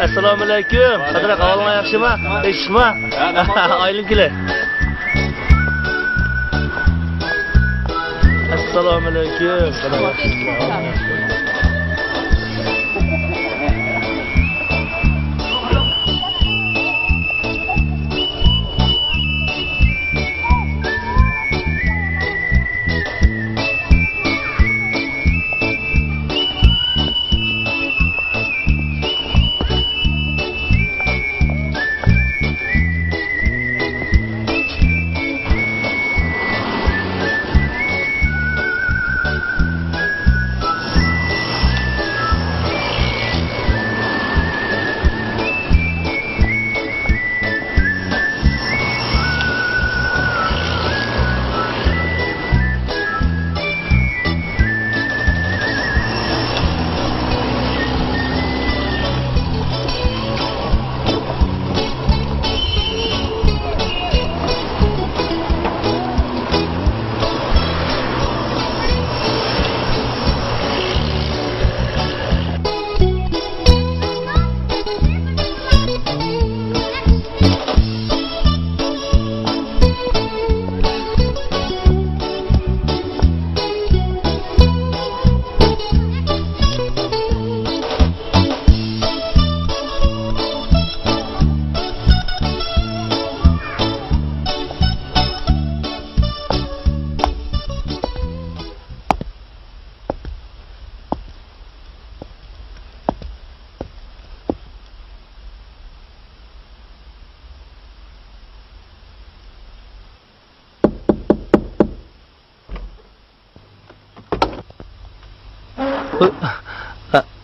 Assalomu alaykum. Qadra qavlma yaxshimi? Eshitma. Aylinkile. Assalomu alaykum.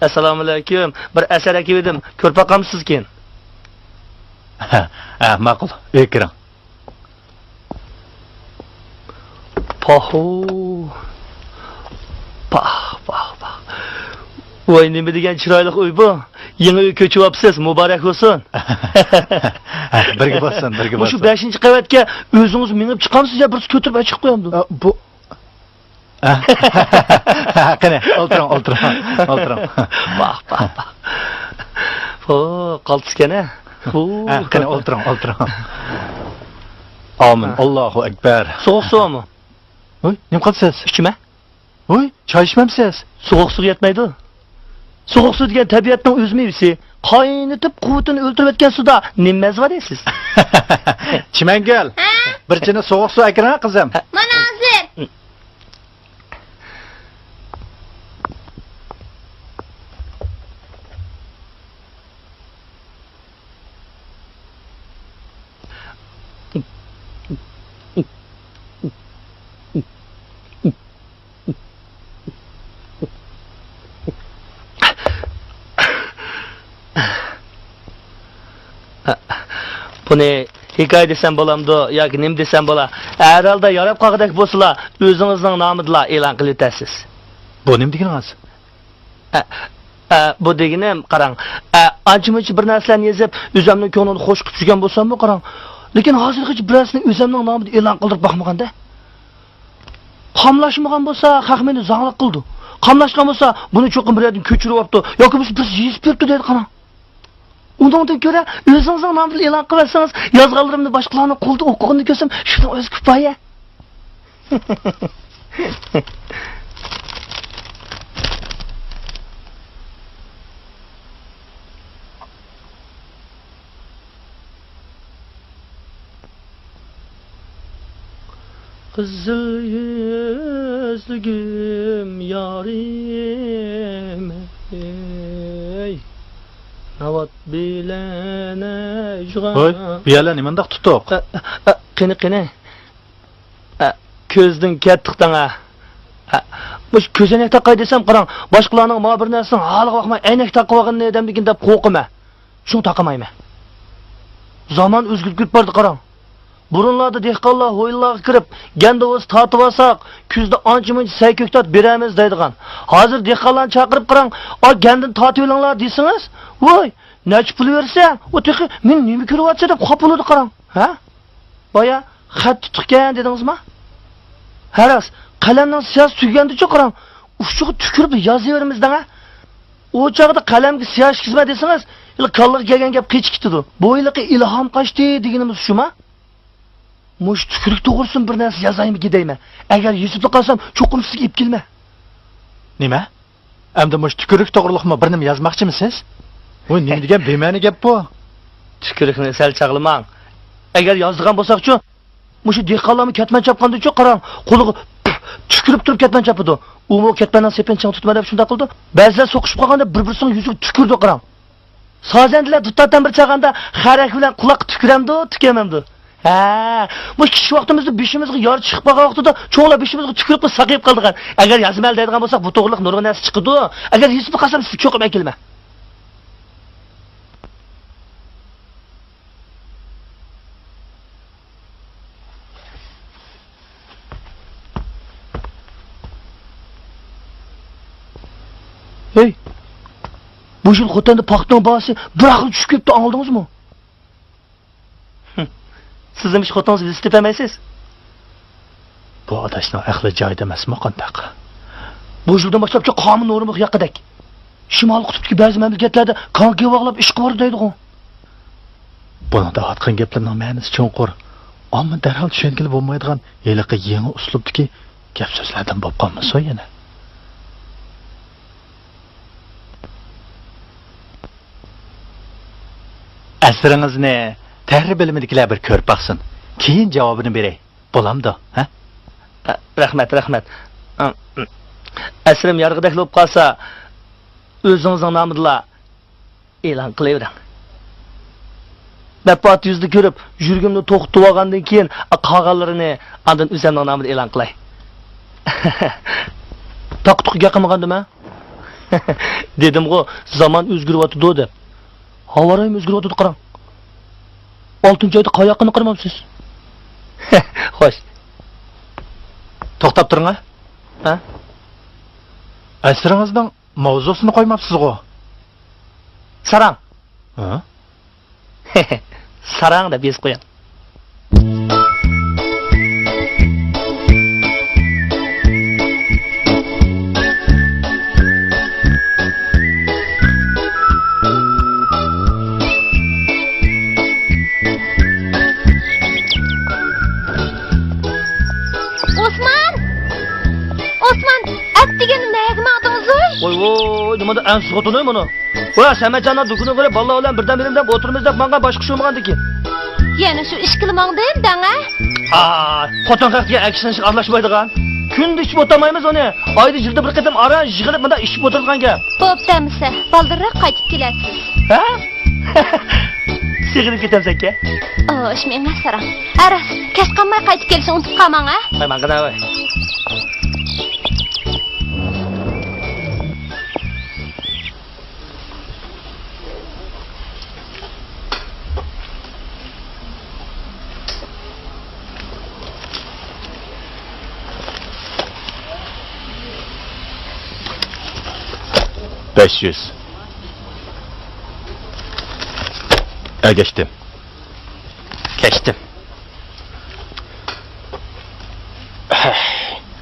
Assalomu alaykum. Bir asar ekidim. Ko'rpaqamsiz keyin. Ma'qul. Kiring. Pahu. Pah. Voy, nima degan chiroyli uy bu? Yangi uy ko'chib olibsiz, muborak bo'lsin. Birga bo'lsin. Shu 5-qavatga o'zingiz minib chiqamsiz ya, birisi ko'tirib chiqib qo'yamdi. Bu qani, o'tiring. Baq. Qaltiskana. Qani, o'tiring. Amin. Allohu akbar. So'q suvmi? Voy, nima qilsiz? Ichma. Voy, choy ichmamsiz? So'q suv yetmaydi. So'q suv degan tabiatning o'z mevasi. Qaynatib quvvatini o'ltirib o'tgan suvda nima mazza bor deysiz? Chimangul. Bir china so'q suv akirang qizim. Mana hozir. Buni hikoya desam bo'lamdi yoki nim desam bo'la. Herhalde yarab qolg'idek bo'lsalar, o'zingizning nomidala e'lon qilib o'tasiz. Bu nima deganingiz? Bu deganim, qarang, ancha-muncha bir narsalarni yozib, o'zimning ko'nglini xo'sh qilib turgan bo'lsam-ku, qarang. Lekin hozirgacha birasining o'zimning nomida e'lon qildirib boqmaganda. Qamlashmagan bo'lsa, haq meni zanglik qildi. Qamlashgan bo'lsa, buni cho'qim bir yerdan ko'chirib olibdi yoki biz yezib beribdi deydi, qarang. Undan ko'ra o'zingizning nomini e'lon qilsangiz, yozganlarimni boshqalarning qo'lda o'qig'ini ko'rsam, shuni o'zi kifoya. Qizil yuzligim yarim ey navat bilan ajg'an. Voy, biyalar nimandaq tutuq? Qani. Ko'zdan ketdiqdan Mush ko'zoynak taqay desam, qarang, boshqalarning ma bir narsani haliga baxmay aynak taqib olganni odamligin deb qo'rqima. Shuni taqamayman. Zaman o'zgarib ketdi, qarang. Burunlarda dehqonlar hoyillarga kirib, gandovoz tortib olsak, kuzda ancha-muncha sayko'ktot beramiz deydigan. Hozir dehqonlarni chaqirib qarang, gandin tortib olinglar desingiz, voy, nech pul bersa, o texi men nima ko'ryapti deb xop bo'ladi, qarang. Ha? Boya xat tutgan dedingizmi? Haras, qalamning siyasi tugandicha qarang, ushchug'i tukirib yozaveramiz-da. O chog'da qalamga siyos chizma desangiz, Kallık gelgen gap keç gitdi. Boyliqi ilhom qochdi deganimiz shumi? Mush tükürük to'g'risin bir narsa yazaymi gidaymi? Agar yesib qolsam, cho'qim sizga ip kelma. Nima? Endi mush tükürük to'g'riliqmi bir nima yozmoqchimisiz? Voy, nima degan bema'ni gap bu? Tükürükni sal chaqlamang. Agar yozdigan bo'lsak-chi, mushu dehqonlarni ketman chapqanda-chi, qarang, qo'liga tükürib turib ketman chapidi. U mo ketmandan sepenchang tutma deb shunda qildi. Ba'zilar so'qishib qolganda bir-birisining yuziga tükürdü qarang. Sazandilar duttatdan bir chaqanda xarak bilan quloq tüküramdi, tükemamdi. Ha, bu kishi vaqtimizda beshimizga yor chiqib qolgan vaqtida cho'g'lar beshimizga tükürib saqayib qoldigan. Agar yazmal deydigan bo'lsak, bu to'g'riliq nurg'un narsa chiqdi. Agar yesib qolsam, siz cho'qib kelma. Hey, bu yıl xotanda paxton bahsi bir aql tushib ketdi, anladingizmi? Siz ham ish xotingizni bilib tepamaysiz. Bu adashning aqli joyida emasmi qandaq? Bu yildan boshlabcha qonun norma yoqadak. Shimol qutbdagi ba'zi mamlakatlarda konga bog'lab ish qilib deydi-ku. Bunda aytgan gaplarning ma'nosi cho'nqur. Ammo darhol tushungili bo'lmaydigan yiliqi yangi uslubdagi gap so'zlardan bo'lib qolmasa yana. Asringizni tahrir bilimidagilar bir ko'rib baqsin. Keyin javobini beray. Bo'lamdi, ha? Rahmat. Asrim yarg'idek bo'lib qolsa, o'zingizning nomingizla e'lon qilavering. Bapot yuzni ko'rib, yurgimni to'xtatib olgandan keyin qolganlarini ondan o'zimning nomimni e'lon qilay. Taqtuqga qilmagandimi? Dedim-ku, zamon o'zgaryapti deb. Havarayım o'zgaryapti qarang. 6-oyda qayoqqa qirmamsiz? Xo'sh. To'xtab turing, ha? Asringizning mavzusini qo'ymabsiz-ku. Sarang. Ha? Sarang deb yozib qo'ying. Voy, nimada ansiz xotinim buni? Voy, Samajonlar dukuni qilib, balla bilan birdan birimdan o'tirmiz deb menga boshqa qo'ymagan ekan. Yana shu ish qilmoqding, danga? Xotin haqqiga aksinishib aralashmaydigan. Kunda ichib o'tamaymiz uni. Oyda yilda bir qatam ara yig'ilib bunda ichib o'tirgan gap. Bo'ptamisa, baldirroq qaytib kelasiz. Ha? Sig'ilib ketamsan-ka? Ishmi emas, Sarang. Aras, kech qolmay qaytib kelishni unutib qolmang, ha? Qo'yman qana voy. Geçtim. Keçdim.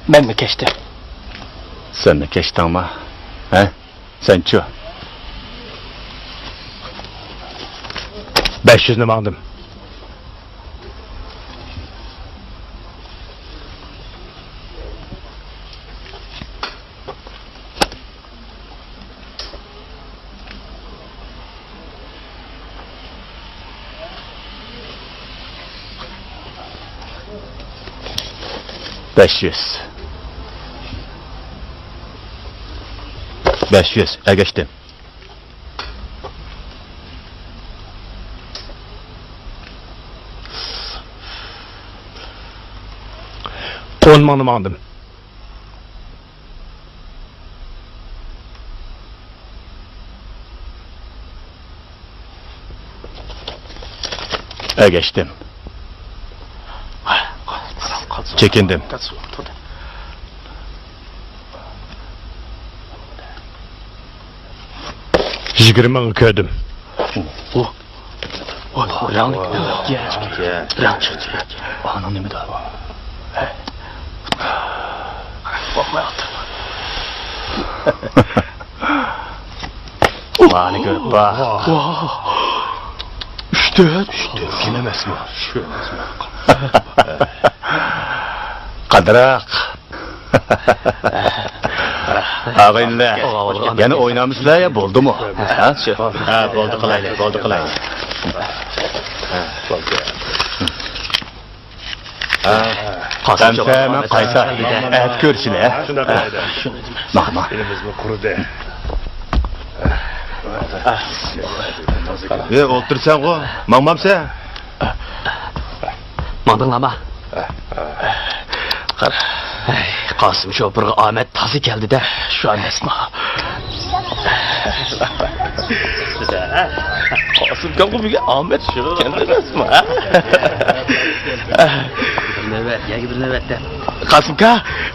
Ben mi keçdim? Sen mi geçtin ama? He? Sen çu. 500'ünü aldım. Beş yüz. Geçtim. On manım aldım. Geçtim. Çekindim. 20 ming ko'rdim. Rang. Rang chiqdi. Ana nima da? Bana görüp bak. Üçte. Kim emas mı? Qadıraq. Ağaylar, yana oynamızlar ya, bo'ldi mu? Ha, bo'ldi qilaylik, bo'ldi qilaylik. Qasam qayta, ayt ko'rsinlar. Shunda qilaydi. Mahma. Elimizmi quridi. O'ltirsan-ku, mangmamsan? Mandinglama. Qara. Qosim shopirga omad tazi keldi-da, shu emasmi? Qosim kamga omad keldi emasmi? Bir navbatda. Qosimka,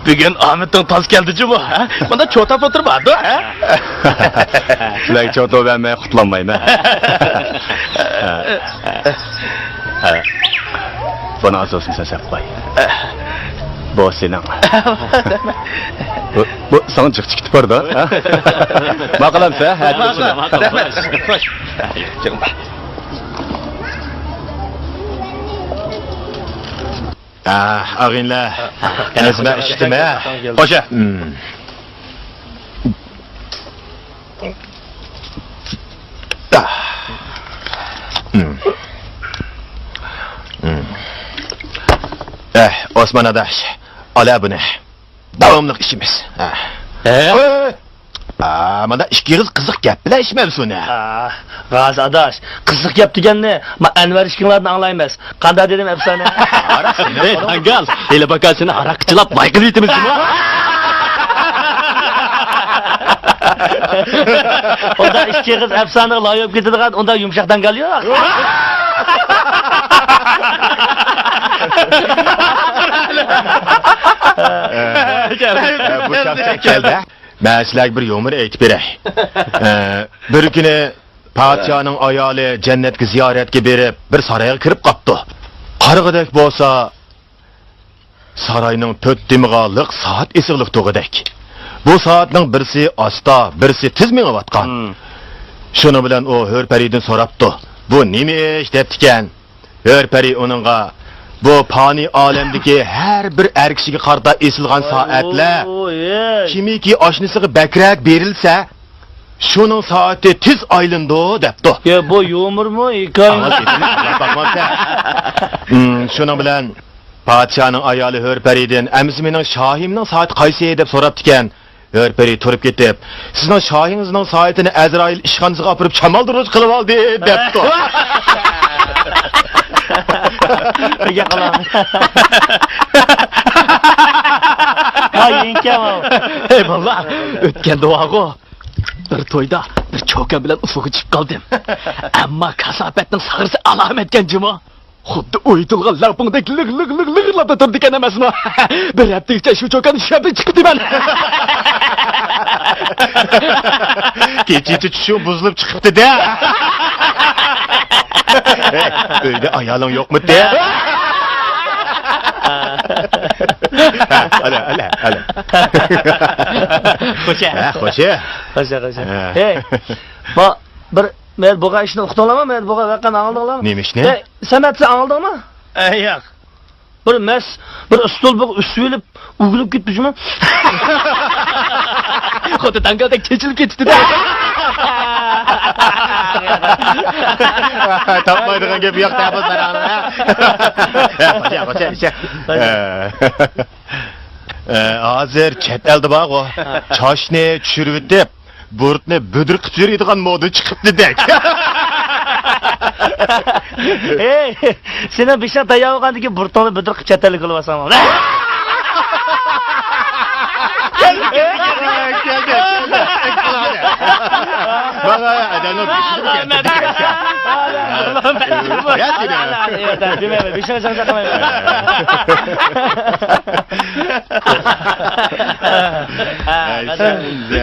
bugun omadning tazi keldi-jimi, ha? Bunda cho'tab o'tirmadi, ha? Sizlarga cho'tab bermay qutlanmayman. Bana asosini sasab qo'y. Bu sening. Bu sana chiqib bordi, ha? Maqalamsa, ha? Chiqing. Ağinlar, ezme işitme. Hoşa. Osman adaş, ala bunu. Davamlıq işimiz. Mana ikki qiziq gap bilan ish mavzuni. G'azi adash, qiziq gap deganni men Anvar ishkinglarni anglaymiz. Qanday dedim afsona? Ey tangal, ele bakasini araqchilab mayqib yetimizmi? Onda ikki qiz afsona loyib ketadigan, onda yumshoq tangal yo'q. Bu şahsen geldi. Ben sizlerge bir yomur aytib beray. Bir kuni Padişahning ayoli jannatga ziyoratga berib, bir saroyga kirib qopdi. Qarig'idak bo'lsa, saroyning 4 dimiqaliq soat esiqliq to'g'idek. Bu soatning birsi asta, birsi tiz mengayotgan. Shuni bilan o Hörparidan so'rabdi. Bu nima ish debdikan? Hörpari uningga bu fani alemdeki her bir er kişiga qarta esilgan saatlar kimiki oshnisiga bakrak berilsa şunun saati tiz aylindi debdi. Ya bu yumurmu hikoya? Şunu bilan Padişahning ayoli Hörparidan "Amsi mening shohimning soati qaysi?" deb so'rabdikan. Hörpari turib ketib, "Sizning shohingizning soatini Azroil ishxonasiga olib chamaldirib qilib oldi" debdi. Birga qilamiz. Voy yenkam. Eyvallah. O'tgan duogo bir to'yda bir cho'ka bilan ufuqqa chiqib qoldim. Ammo kasofatning sag'risi alomatgan jimo. Xuddi o'ytilgan lapingdek lig-lig-lig-liglab turdi ekan emasmi? Bir haftacha shu cho'kani shabda chiqibdiman. Kecha tushum buzilib chiqibdi-da. Öyle ayağın yok mu de? Hala. Hoşa. Hoşa. Hey. Bir men buğa işini uqtalama, men buğa vaqan aldinglarmi? Neymiş ne? Sanatçı aldingmi? Yo'q. Bir stol bu üstülüp uğulup gitmişmi? Xuddi tangadek chechilib ketdi-da. Tapmaydigan gap yo'q deb o'zlaringni. Qo'cha. Hozir chet elda bor o. Choshni tushirib deb, burtni budir qilib yuradigan moda chiqibdi-dek. Ey, seni bishaq tayyorgandagi burtni budir qilib chetalik qilib olsam. Bana adamı bir şey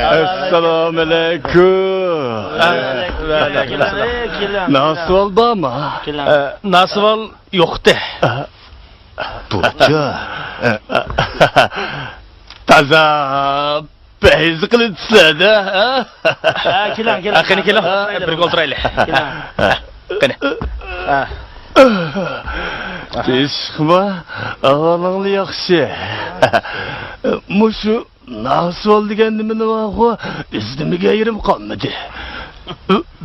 Assalamu alaikum. Nasıl oldu ama? Nasıl yoktu? Burcu. Taza Beyz qilibsizlar-da. Keling. Qani keling, birga o'tiraylik. Qani. Teshqima, ahvolingni yaxshi. Mushu nasol degan nimani vaqo izdimiga ayirib qolmadi.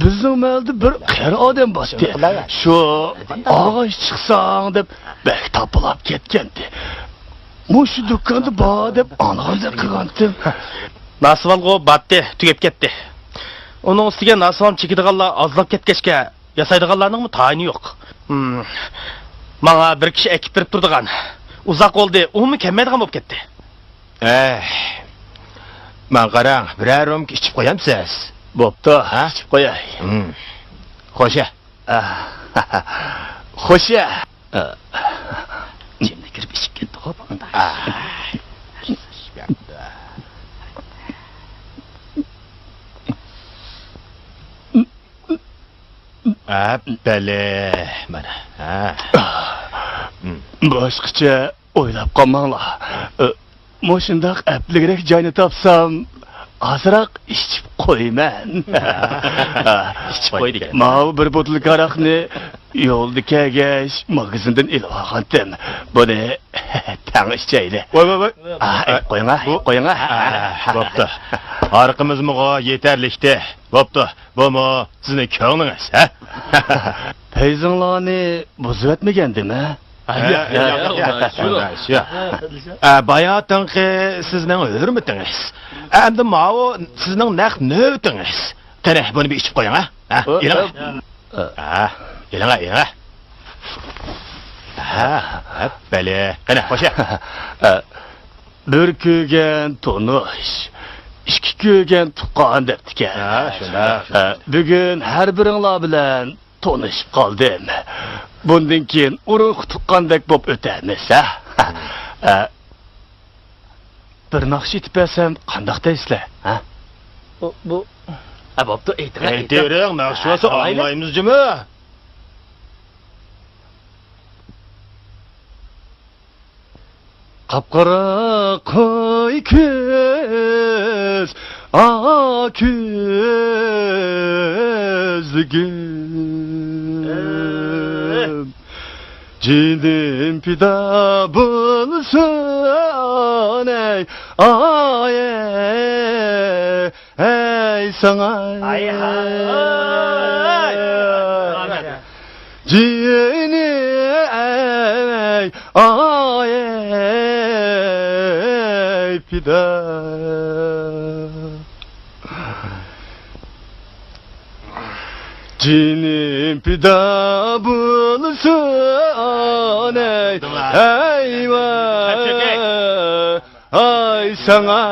Bizning malda bir qari odam bosdi. Shu og'ash chiqsang deb bek topilib ketgandi. Mushu do'konda bor deb anag'anda qilgandim. Nasvalgo batdi, tugab ketdi. Uning ustiga nasval chekadiganlar ozlab ketgachga yasaydiganlarning tayini yo'q. Manga bir kishi ekib berib turdigan. Uzoq bo'ldi, umi kelmaydigan bo'lib ketdi. Men qarang, biror romka ichib qo'yamsiz. Bo'pti, ichib qo'yay. Xo'sha. Xo'sha. Jimni kirib ichib ketdi, xo'p. Bale, mana. Boshqacha o'ylab qolmanglar. Moshundaq apligrek joyni topsam, azroq ichib qo'yman. Ichib qo'y degan. Mau bir botul qaraqni yo'lda kelgach magazindan ilib olgandim. Buni tang ichayli. Voy. Qo'ying. Bo'pti. Arqimizmi yetarlikdi. Bo'pti. Bumi sizni ko'nglingiz, ha? Peyzinglarni buzib etmagandimi? Bayatinki sizning hurmatingiz. Endi mau sizning naq navbatingiz. Qani buni bir ichib qo'ying, ha? Iling. Iling. Bale. Qani, xo'sha. Bir kuygan to'nish, ikki kuygan tuqqan debdikan. Bugun har biringlar bilan tanışıp qoldim. Bundan keyin urug' tuqqandek bo'lib o'tamiz, ha? Bir naqsh etib bersam, qandoq deysizlar, ha? Bu bo'pti, aytavering, naqsh bo'lsa anglaymiz jimi? Qapqara qo'y ko'z, ko'zligim. Cinim pida bulsun ey sana Cinim ey pida Cinim pida bulsun eyvah ay sana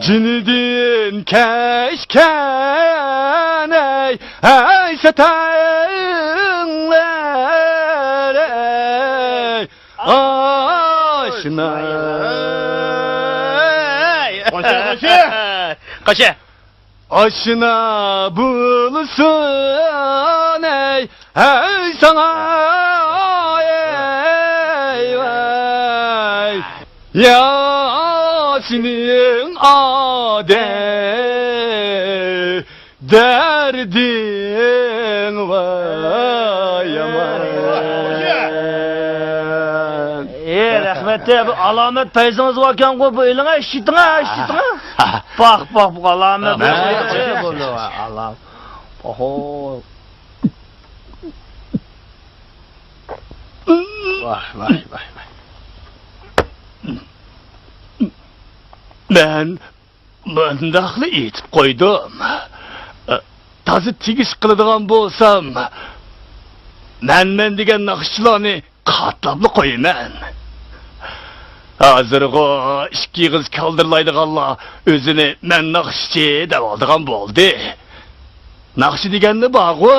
Cinidin keşken ey setenler ey aşina Qo'sha. Aşina bulsun ey sana ey Yasin'in derdin vay aman. Rahmetli bu alamet peyzanız varken bu eline işitine. Bak bu alamet. Allah. Oho. Vay. Ben mındaqlı etib qo'ydim. Tazı tigish qiladigan bo'lsam, men degan naqshchilarni qatlabli qo'yaman. Hozirg'o ikki qiz kaldirlaydiganlar o'zini men naqshchi deb oldigan bo'ldi. Naqshi deganni bog'u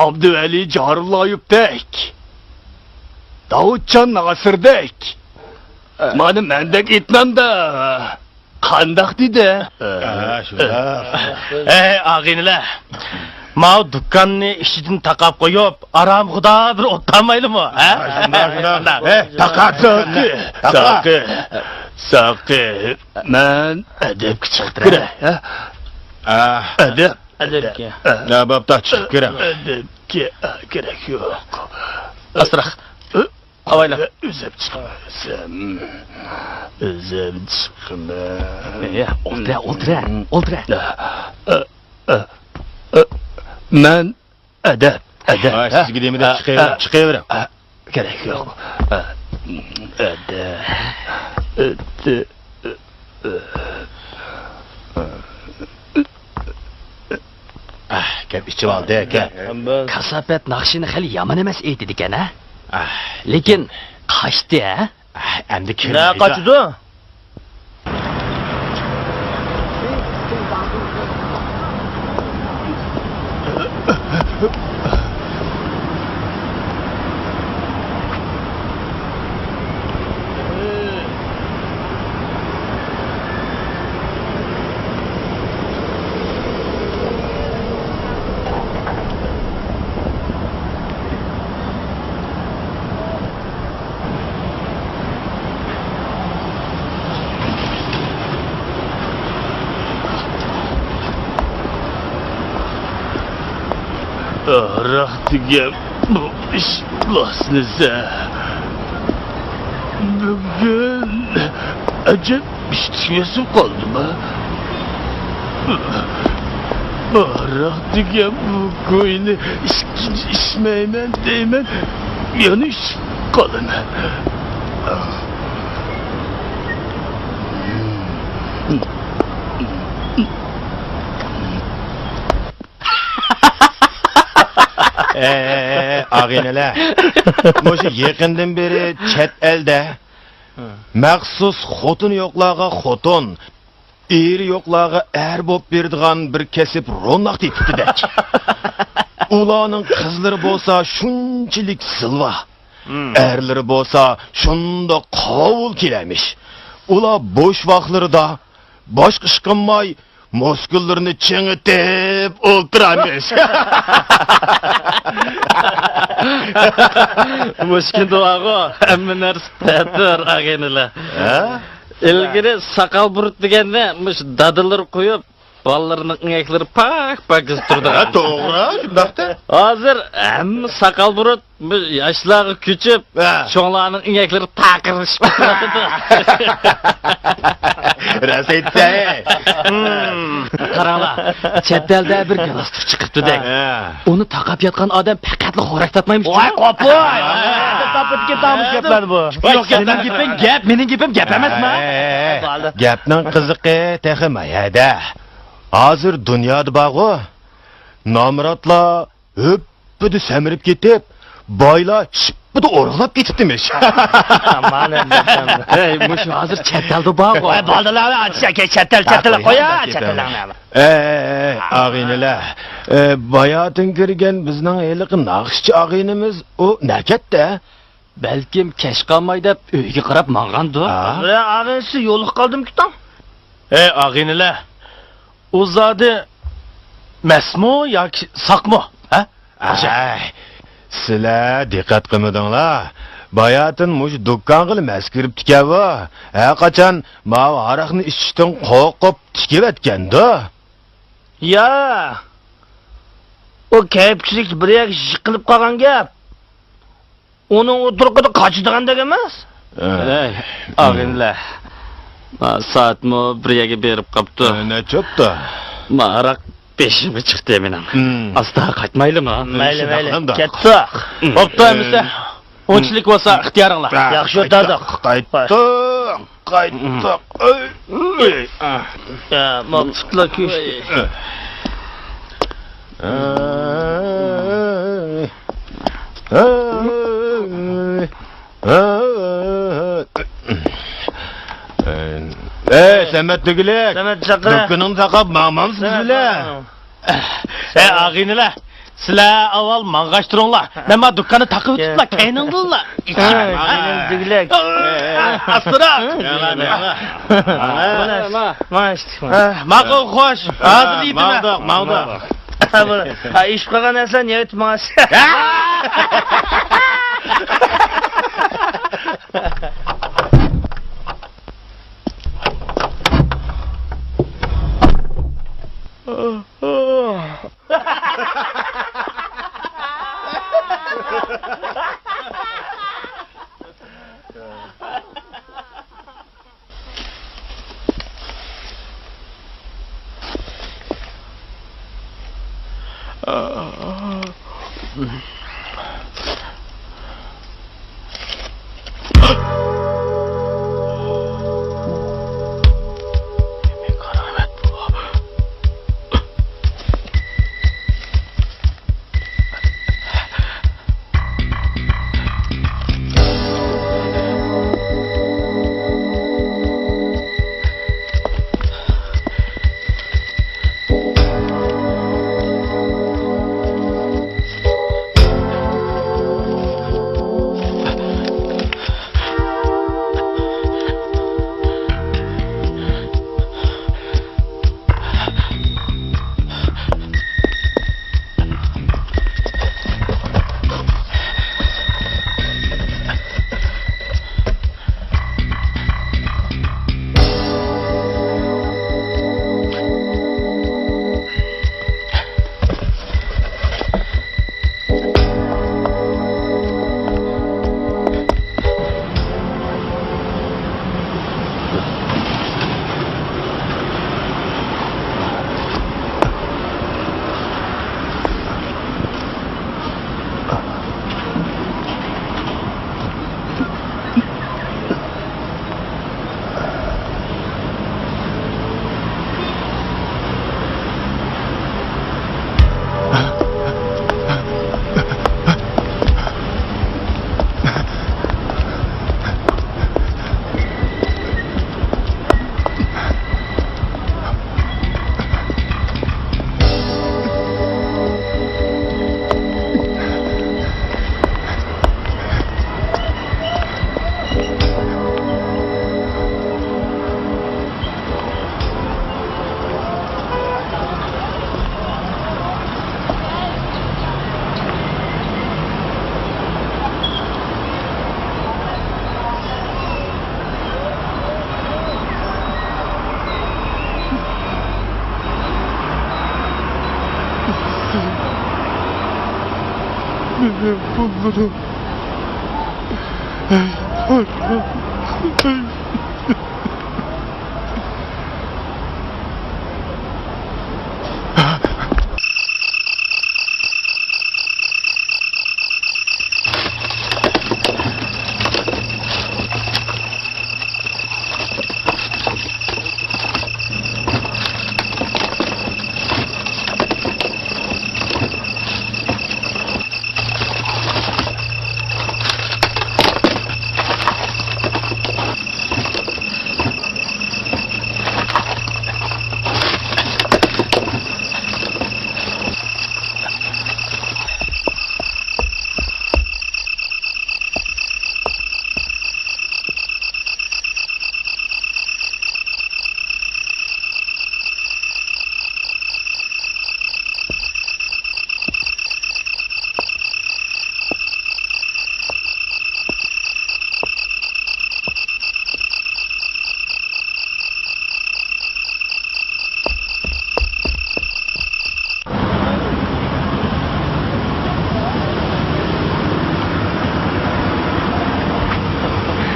Abduvali Jarullayevdek, Davudjon Nasirdek. Mana mendek etmanda qandaq dedi? Ey ağinlar. Mao dükkanını işidin takap koyup aramgıda bir otlanmaylı mı? Sakı. Men edep çıkıra. Edep. Edepki. Ne babda çıkıp kira. Edepki gerek yok. Asırak. Havayla. Üzep çıkmasam. Üzep çıkma. Oltra. Men edep. Siz gideyim de çıkıyorum. Gerek yok. Edep. Gap içib oldi, gap. Kasabet nakşini hali yaman emas eydidik ha? Lekin kaçtı ha? Endi kim? Ne kaçıdı? Rahtiga bu iş lasnıza. Bugün acep iştiyesi kaldı mı? Rahtiga bu koyunu içmeymen değmen yanış kalın. Ağineler. Moşu yakından beri chet elde maxsus xotun yo'qlarga xotun, eri yo'qlarga er bo'p berdigan bir kesip ronaq tepibdek. Ularning qizlari bo'lsa shunchalik silva, erlari bo'lsa shunda qovul kelamish. Ular bo'sh vaqtlarida boshqa ish qilmay muskullarini chingitib o'tiramiz. Mushkin duago hamma narsa ta'tir ag'inilar. Ilgari saqal burut deganda mush dadillar qo'yib, bolalarning ingaklari pak turdi. To'g'ri, shundaqda. Hozir hamma saqal burut yoshlarga ko'chib, cho'nglarning ingaklari taqirishib turadi. Rasaytda. Qaranglar, chet elda bir galstuk chiqibdi-da. Uni taqab yotgan odam faqatli xo'rak tatmaymish. Voy qo'poy! Topib ketamiz gaplar bu. Yo'q, sening gaping gap, mening gapim gap emasmi? Gapning qiziqi texi mayada. Hozir dunyoda bog'u nomratlar o'ppidi samirib ketib, boylar shipidi o'rg'lab ketibdimish. Mana Ey, mush hozir chet elda bog'u. voy bolalar achaka chattal qo'ya, chattallarni. Ag'inilar, bayotin kirgan bizning eliqi naqshchi ag'inimiz u nakatda. Balkim kech qolmay deb uyga qarab mang'andu. Ag'insi yo'liq qoldim-ku tam. Ag'inilar. O zade mesmo yoki saqmo, ha? Sizlar diqqat qilmadinglar. Bayotin mush do'kon qilib maskirib tikava. Qachon ma aroqni ichishdan qo'rqib tikib atganda. Ya. O kayfchilik bir yak yiqilib qolgan gap. Uning o'tirqida qochadigan emas. Ag'inlar. Saatmi bir yaga berib qopti. Ne chopdi? Maraq peshimi chiqdi mening. Asta qaytmaylimi? Mayli. Ketdik. Bo'pti emisa. O'nchilik bo'lsa ixtiyoringlar. Yaxshi o'tadi. Qaytdik. Maqsadlar kuch. Samet tugulak. Samet chaqira. Do'kinin taqab ma'mamsiz bilan. Ag'inilar, sizlar avval mang'ashtiringlar. Nima do'konni taqib tutiblar, kayninglar. Ag'inin tugulak. Astra. Ma'qul xo'sh. Hozir yetma. Mavdoq. ish qilgan narsa ne aytmas.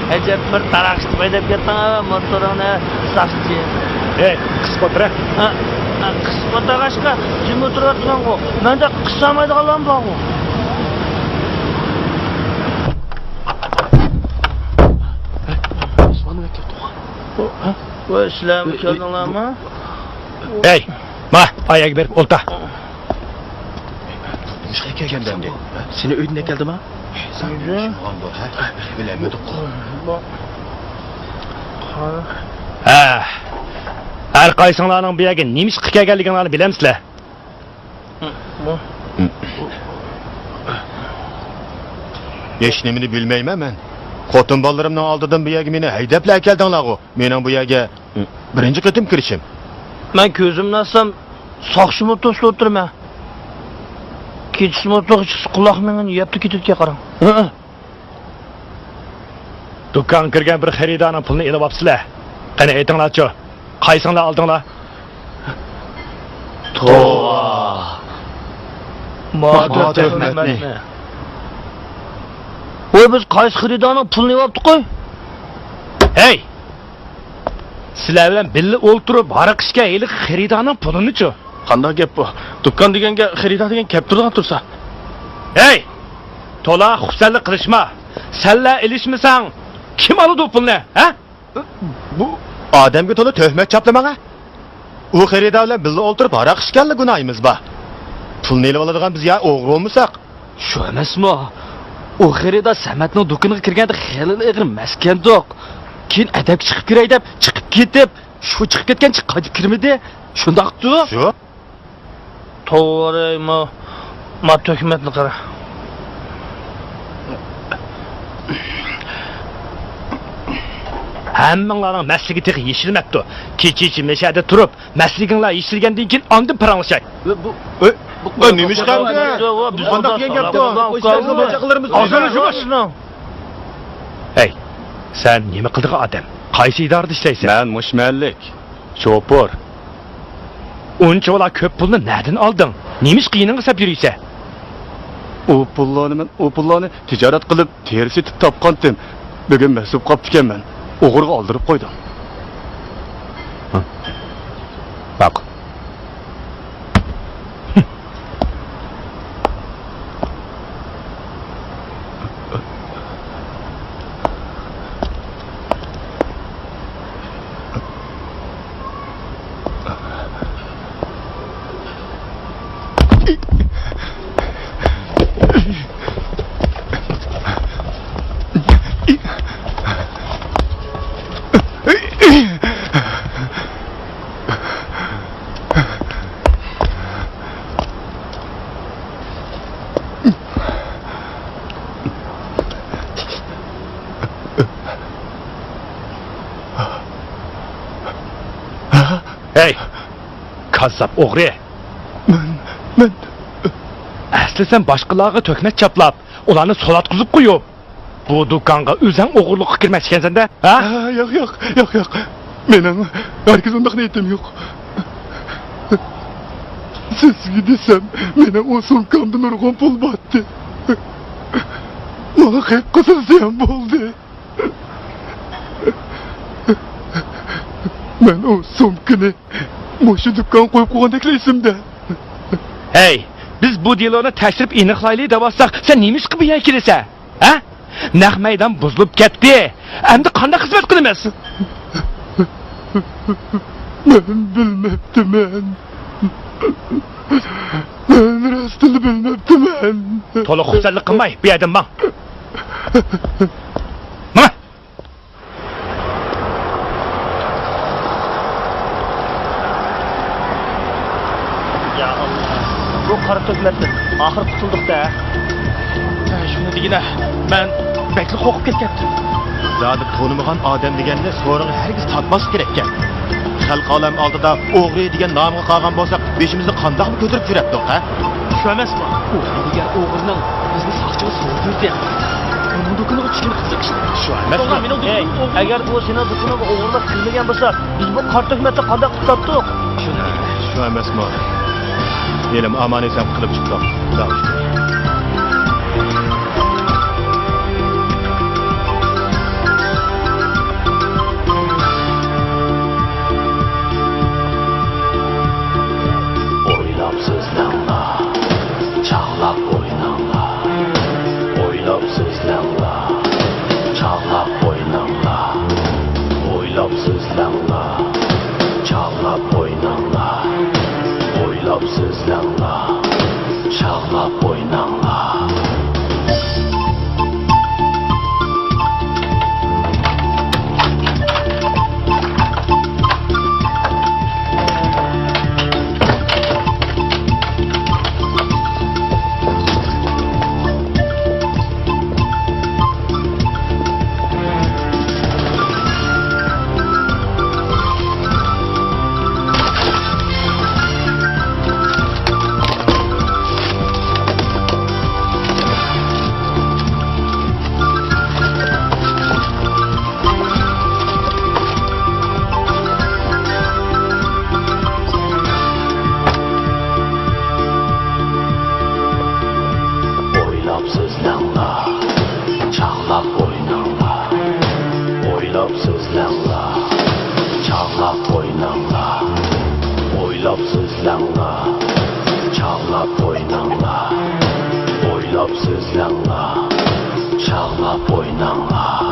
Acaba bir taraqishni paydab ketding, motorini saqchi. Qisqa o'tira. Qisqa taraqishga jim o'tirayotgan-ku. Menda qissamaydigan bor-ku. Osmonga ketdi. Voy, sizlarmi keldinglarmi? Ey, ma, oyog'i berib o'lta. Nima kelganda endi? Seni uyingga keldimi? Har qaysinglarning bu yerga nima ish qilib kelganligingizni bilamsizlar? Hech nimani bilmayman men. Xotin bolarimning oldidan bu yerga meni haydablar keldinglar-ku. Mening bu yerga birinchi qitim kirishim. Men ko'zimni ochsam, soqchimi to'sib o'tirman. Kechisi motoq chiqsa quloq mengini yeyapti ketayotgan qarang. Do'kon kirgan bir xaridorning pulini elib olibsizlar. Qani aytinglar-chi, qaysinglar oldinglar? Tova. Motor tuhmatni. Voy biz qaysi xaridorning pulini yeyapti qo'y? Hey! Sizlar bilan birga o'ltirib, haraq ishga hali xaridorning pulini-chi? Qanday gap bu? Do'kon deganga xaridor degan gap turgan tursa. Hey! To'la xursandlik qilishma. Senlar ilishmasang, kim oladi pulni, ha? Bu odamga to'la tuhmat chaplamanga. U xaridor bilan birga o'ltirib haraq ishganlik gunohimiz bor. Pulni elib oladigan biz ya o'g'ri bo'lmasak, Shu emasmi? U xaridor Samatning do'koniga kirganda xeyli ig'ir maskandoq. Keyin adab chiqib kiray deb chiqib ketib, shu chiqib ketgancha qaytib kirmadi. Shundaqdi? shu To'g'ri, ma tuhmatni qara. Hammanglarning masligi teq yeshilmabdi. Kecha meshada turib, masliginglar yeshilgandan keyin ondan paranglashak. bu nima ish qildi? Biz qanday degan gapdi? Hey, sen nima qilding odam? Qaysi idorada ishlaysan? Men mushmallik, chopur. Uncha ko'p pulni nereden olding? Nima ish qiyiningga sap yuriysan? U pullarni tijorat qilib, terisi etib topgandim. Bugun mas'ul qolib ekanman. O'g'irga oldirib qo'ydim. Bak. Hey, kazzap o'g'ri. Men Asli sen boshqalarga to'kmat chaplab, ularni solatqizib qo'yib, bu do'konga o'zing o'g'irlikqa kirmaskansan-da, ha? yo'q. Mening herkes undaq niyatim yo'q. Sizga desam, mening o sumkamdan urg'on pul botdi. Mana qilib qilsa ham bo'ldi. Men o sumkani mushu do'kon qo'yib qo'ygandek esimda. Hey, biz bu deloni tashrif aniqlaylik deb olsak, sen nima ish qilib yana kelasan? Ha? Naq maydon buzilib ketdi. Endi qanday xizmat qilamiz? Men bilmabdiman. Men rostini bilmabdiman. To'liq xursandlik qilmay, bu yerdan mang. Mana. Ya Allah. Bu qara tuhmatdan oxir qutuldik-da. Shuni degina, men bekli qo'rqib ketgandim. Zodi tanımagan odam deganda so'rig'i hargiz tatmas kerak ekan. Xalq olam oldida o'g'ri degan nomga qolgan bo'lsak, beshimizni qandoq ko'tarib yuribdik, ha? Shu emasmi? O'g'ri degan o'g'rining bizni soqchiga so'rdi deyapti. Uning do'koniga chiqib qilsak Shu emasmi? Ey, agar u seni do'koniga o'g'irlik qilmagan bo'lsa, biz bu qara tuhmatni qanday qutuldik? Shuni degina. Shu emasmi? Yelim aman esam qilib chiqdik. Davishdi. Çağlap oynanla, oylap sözlenla. Çağlap oynanla, oylap sözlenla. Çağlap oynanla, oylap sözlenla. Çağlap oynanla. Oylab so'zlanglar, chaqlab o'ynanglar. Oylab so'zlanglar, chaqlab o'ynanglar. Oylab so'zlanglar, chaqlab o'ynanglar.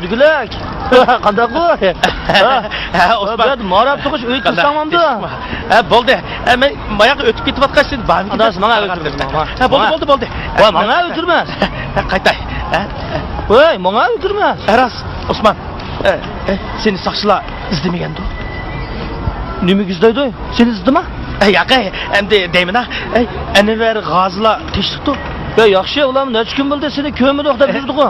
Dügülek. Qanday qo'y? Osman, marab tuqish uy qilsamamda. Bo'ldi. Men mayoq o'tib ketayotgansin, barmi? Adas menga o'tirma. Bo'ldi. Voy, menga o'tirmas. Qaytay. Voy, menga o'tirmas. Aras, Osman. Seni saqchilar izlamagan-da. Nima izlaydi? Seni izdima? Yo'q, endi deyman-a. Anvar g'ozlar teshibdi. Ya yaxshi, ular necha kun bo'ldi seni ko'mir yo'q deb yurdi-ku.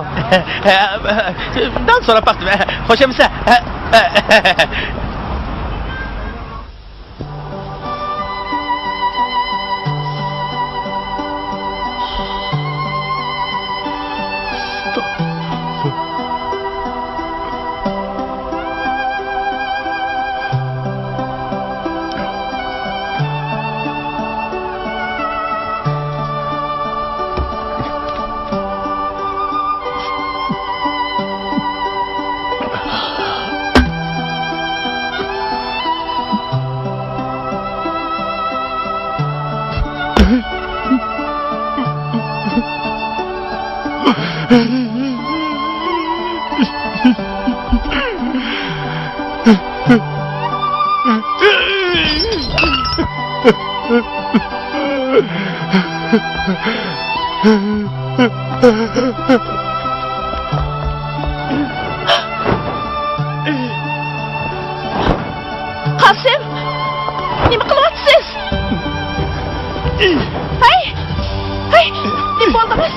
Dan so'rab baqdim. Xo'shamisa? Qasim, nima qilyapsiz? Hey, nima bo'ldi biz?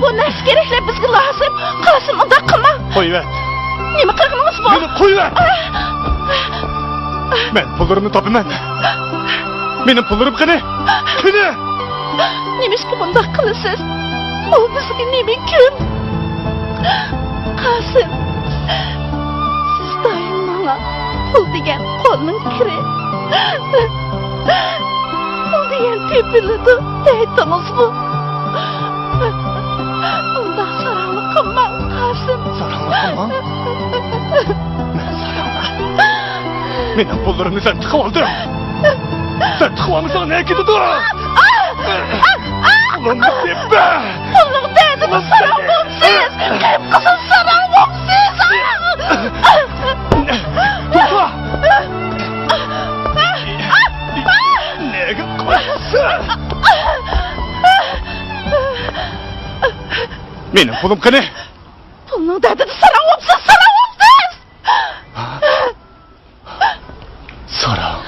Bu narsa keraklar bizga lozim. Qasim, unda qilma. Qo'yver. Nima qilganimiz bor? Meni qo'yver. Men pullarimni topaman. Mening pullarim qani? Qani? Nimishki bunday qilasiz? U bizga nima kun? Qasim, siz doim menga pul degan qo'lning kiri. Pul degan tepiladi deytamizmi? Unda saranglik qilmang, Qasim. Saranglik qilmang? Mening pullarimni sen tiqib olding. Sen tiqib olmasang ne ketadi? Pulimni teppa. Pulning dedimi sarang bo'lsiz? Qilib qilsin sarang bo'lsiz. To'xta. Nega qo'ysan? Mening pulim qani? Pulning dedimi sarang bo'lsiz, sarang bo'lsiz. Sarang.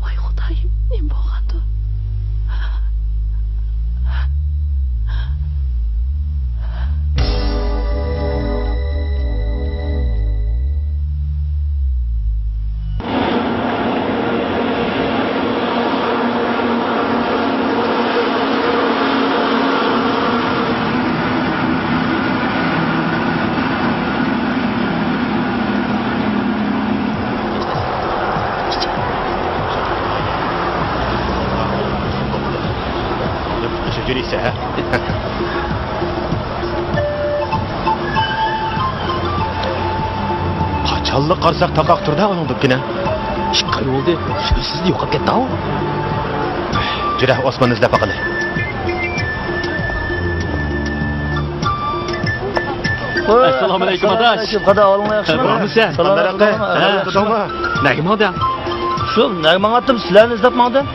Voy Xudoyim, nima bo'lgandi? Juriysa, ha? Qachonli qarsak taqoq turdi uning dukina. Chiqqan bo'ldi. Sizni yo'qib ketdi-ku. Jura, Osmonni izlab baqili. Assalomu alaykum adash. Qada oling yaxshimi? Bormisan? Salom Nagim odam? Shu nagman atdim, sizlarni izlab maqdim.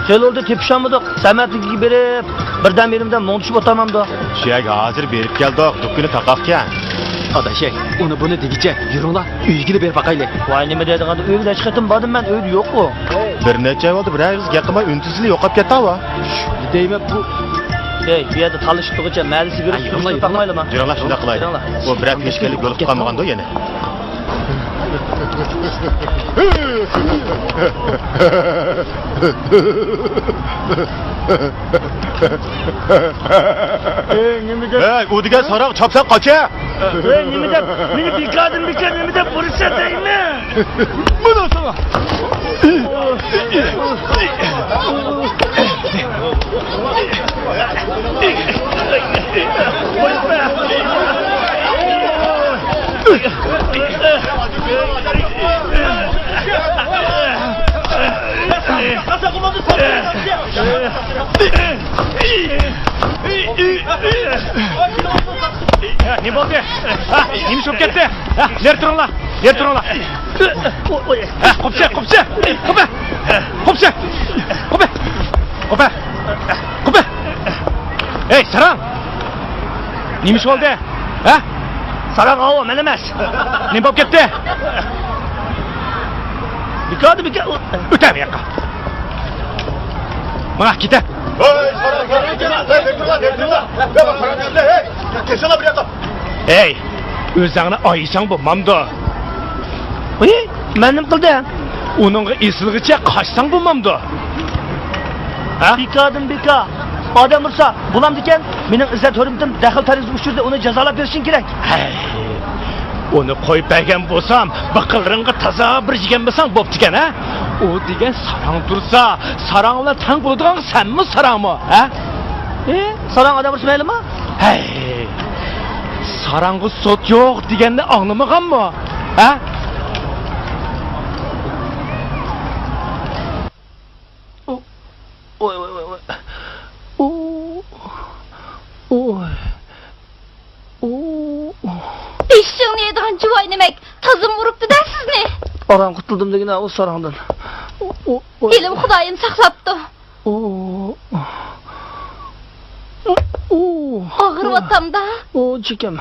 Kel oldu tepişanmadık. Sametligiga berib, birdan berimdan mo'ntishib o'tamamda. Shak hozir berib keldik, dukkini taqaqkan. Adash, uni buni degicha, yuringlar, uyga berib baqaylik. Voy nima deydiganda, uyga hech qatim bordim men, uyda yo'q-ku. Bir necha bo'ldi, bir og'iz gapimay untisizli yo'qolib ketdi-va. Deyman bu Ey, bu yerda talishibdigicha ma'lisi berib, taqmaylarmi? Jiringlar shunda qilaylik. O bir meshkalik bo'lib qolmaganda yana. Nimaga? U degan so'roq chopsan qocha. Nima deb? Meni bekadim, nima deb ko'rsataymi? Buna sana. Ne oldu? Ha, neymiş olup gitti? Ha, yer durunlar. Ha, kopsa. Hey, Saran. Neymiş oldu? Ha? Saran ağo, men emas. Ne olup gitti? Bikadı. Öte bir yakka. Bana gide. Hey, özüne ayısan bulmamda. Oy, benim kıldı. Onun esiliğiçe kaçsan bulmamda. Ha? Bika. Adam olsa bulam diken, benim izzet hürmetim dahil tariz uçurdu, onu cezalap versin gerek. Hey, onu koyup bergen bulsam, bakılırınca taza bir jigen bulsam bop diken ha? O digen sarang dursa, sarangla tang bulduğun sen mi sarang mı? Ha? Sarang adam olsa meyli mi? Hey, sarangı sot yok digenini anlamagan mı? Ha? Oy. İşçiğini yediğin cüvay demek. Tazım vuruptu da siz ne? Aram kurtuldum degine o sarangdan. Elim Xudayım saklaptı. Ağır vatamda. Çekem.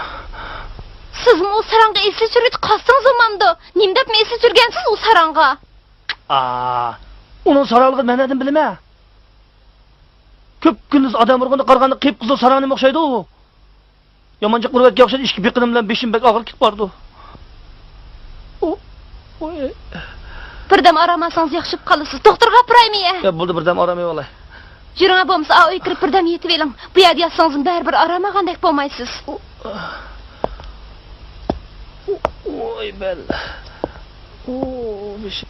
Siz mi o saranga esli sürüp kastınız zamanda? Nimdep mi esli sürgensiz o saranga? Onun saranglığı ben dedim bilme. Köp gündüz adam urganda qarganda qiyip qızıl sarangına oxşaydı o. Yamancık qurbatga oxşaydı, işki beqinim bilan beşim bek ağır ketip bardı. Birdem aramasanız yaxşıp kalırsınız. Doktorga apırayım ya. Ya buldu birdem aramay olay. Jirana bomsa ağır kirip birdem yetip elin. Bu yedi yatsanızın bär bir aramagandek bolmaysız. Oy bel. Beşim.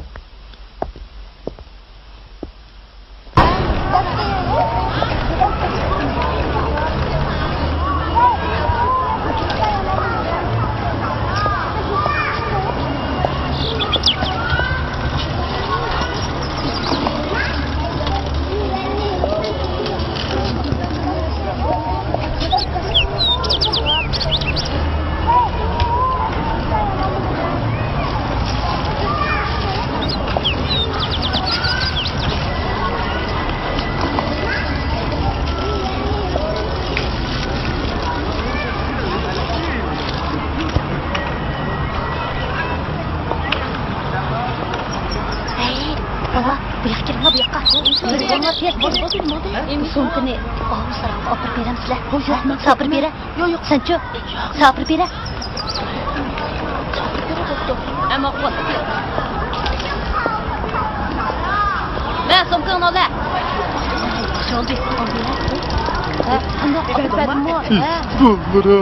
So'ngini og'iz sarangga opirib beramsizlar. Sabr bera. Yo'q, sanchi. Sabr bera. Ammo qo'l. Men so'ngini ola. Sho'ldi. Ha, qanday opirib berdim? Ha. Bulmuru.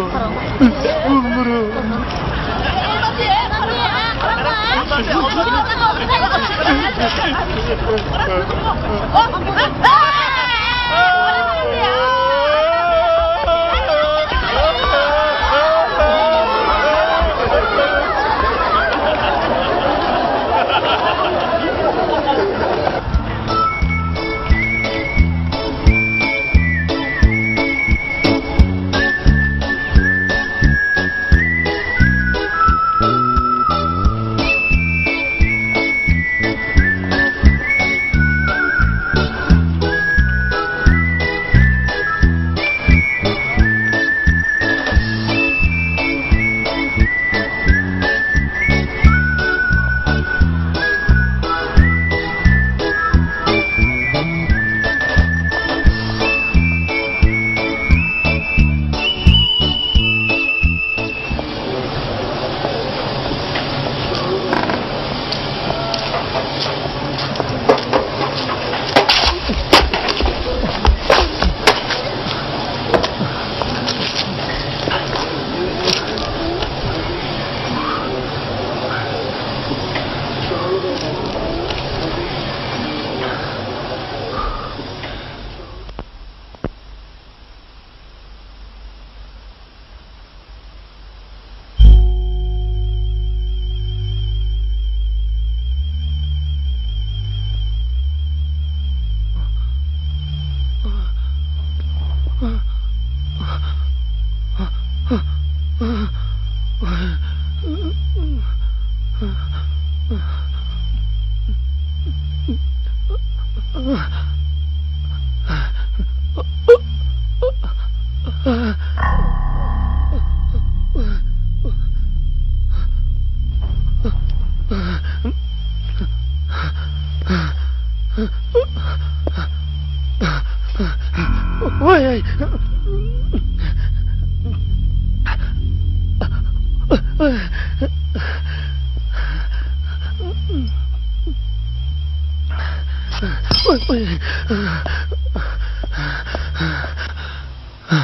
Oy.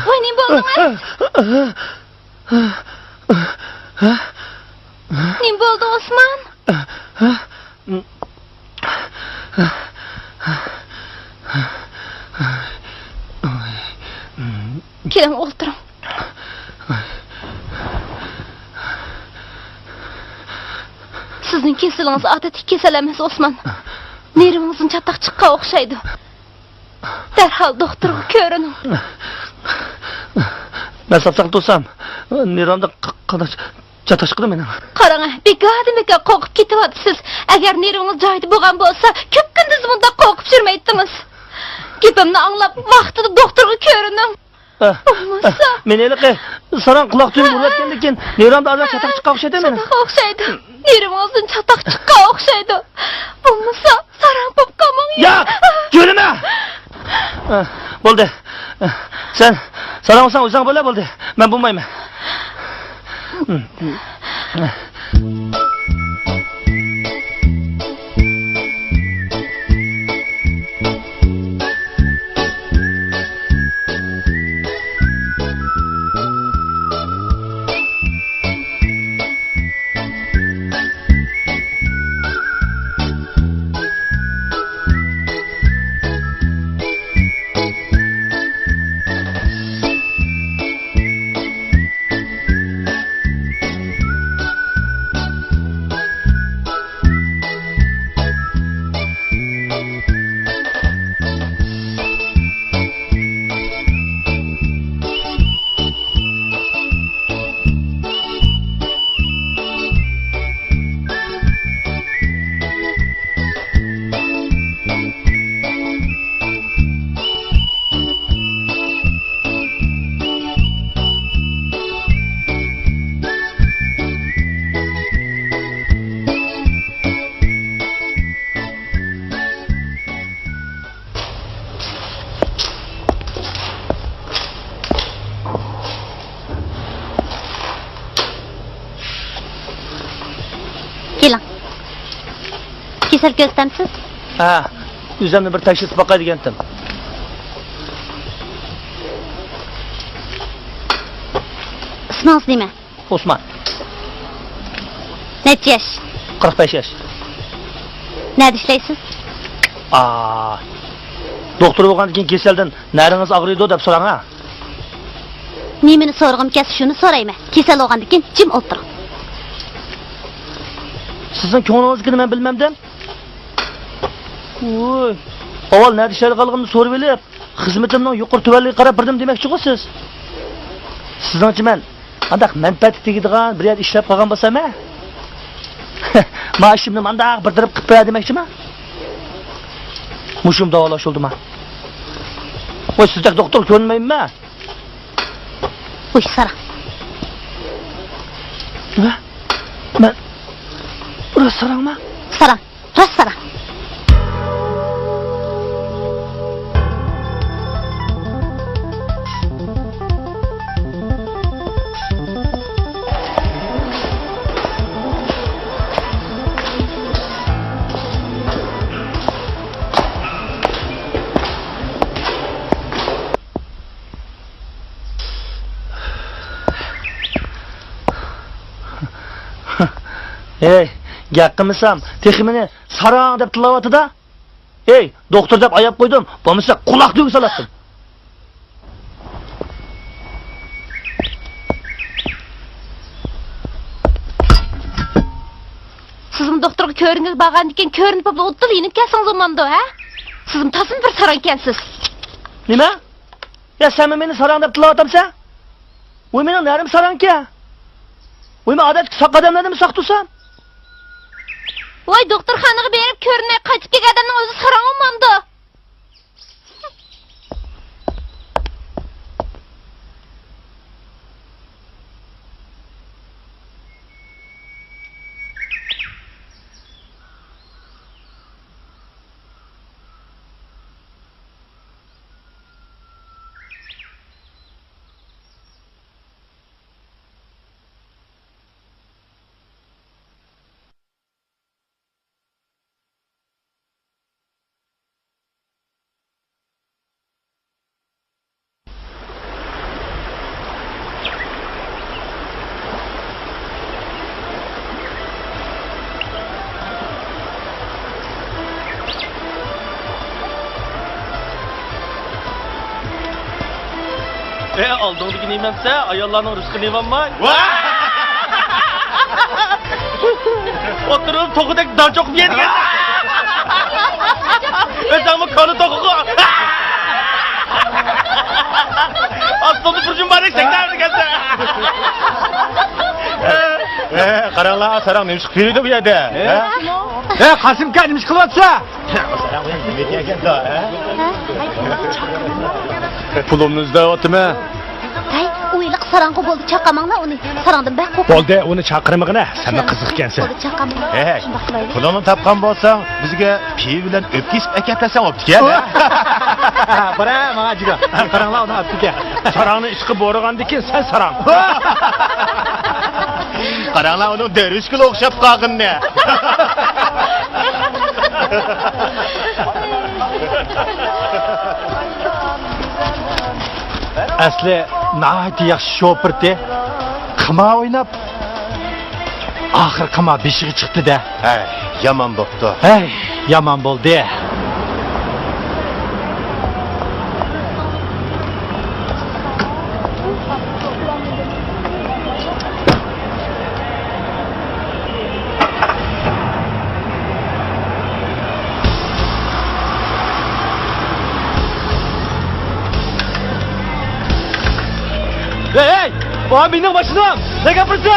Voy, nim bo'ldingiz? Nim bo'ldi, Osman? Keling, o'tiring. Sizning kasalingiz odatdagi kasal emas, Osman. Nervingizning chataq chiqqan o'xshaydi. Darhol doktorga ko'rining. Men sapsaq tursam, neramda qanday chatoq chiqdi meni. Qarang, begadimga qo'rqib ketyapsiz. Agar nervingiz joyida bo'lgan bo'lsa, ko'p kunduz bunda qo'rqib yurmaydingiz. Gapimni anglab, vaqtida doktorga ko'rining. Bo'lmasa, Men eliqi saran quloq tuyib urayotgandan keyin neramda azar chatoq chiqqan o'xshaydi meni. Chatoq o'xshaydi. Nervingizdan chatoq chiqqan o'xshaydi. Bo'lmasa, saran bo'lib qolmang. Ya, ko'rma. Bo'ldi. Sen saran olsang o'zing bo'la bo'ldi. Men bo'lmayman. Kesal ko'rstamsiz? Ha, o'zimni bir tekshirib boqay degandim. Ismingiz nima? Osman. Necha yosh? 45 yosh. Nerede ishlaysiz? Doktor bo'lgandan keyin kasaldan naringiz og'riydi deb so'rang ha. Nimani so'rag'im kelsa shuni so'rayman. Kasal bo'lgandan keyin jim o'tiring. Sizning ko'nglingizni nima bilmamdan? Voy. Avval nerede ishlayotganligimni so'rab olib, xizmatimning yuqori tuvanligiga qarab birdim demoqchi-ku siz. Sizningcha men qandaq manfaat tegadigan bir yer ishlab qolgan bo'lsam-a? Maoshimni mandaq birdirib qilib qo'ya demoqchiman. Mushum davolash oldimi? Voy, sizdek doktor ko'rmayman. Voy, Sara. Nima? Men rost sarangmi? Sara, rost Sara. Ey, gaqqimisam, teximini sarang deb tilovatida. Ey, doktor deb ayab qo'ydim, bo'lmasa quloq tugib salatdim. Sizim doktorga ko'ringiz borgandan keyin ko'rinib bo'lib o'ttirib kelsangiz o'manda, ha? Sizim tasmin bir sarang ekansiz. Nima? Ya sen meni sarang deb tilovatamsan? Voy, meni narim sarangka. Voy, men odat saq odamlarni saqtusam? Voy, doktorxonaga berib ko'rinmay qaytib kelgan odamning o'zi sarang o'manda. aldığındaki nimense ayollarının rızkını yevanmay. Oturup tokudek daha çok yedik. Özümü kanı tokuku. Aslında burcun bari seklerdi gelse. Qaranglar, sarang nima chiqib keldi bu yerda? Qasim aka nima ish qilyapsa? Sarang nima deyapsan-da? Pulumni izlayaptimi? Tay, o'yliq sarang'i bo'ldi, chaqamanglar uni. Sarangdan bak qo'p. Bo'ldi, uni chaqirmag'ina. Sen qiziq ekansan. Bo'ldi, chaqamang. Hey, pulini topgan bo'lsang, bizga piy bilan o'pkisib akatlasang o'pdik-a? Bora, menga jiga. Qaranglar uni o'pdik. Sarangni ishqi bo'rgandan keyin sen sarang. Qaranglar, uni derishkil o'xshab qolg'inni. Asli nihoyatda yaxshi shopirdi. Qima o'ynab oxir qima beshig'i chiqdi-da. Hey, yomon bo'pti. Hey, yomon bo'ldi. Hey! Bu abinin başına! Ne kapırsın?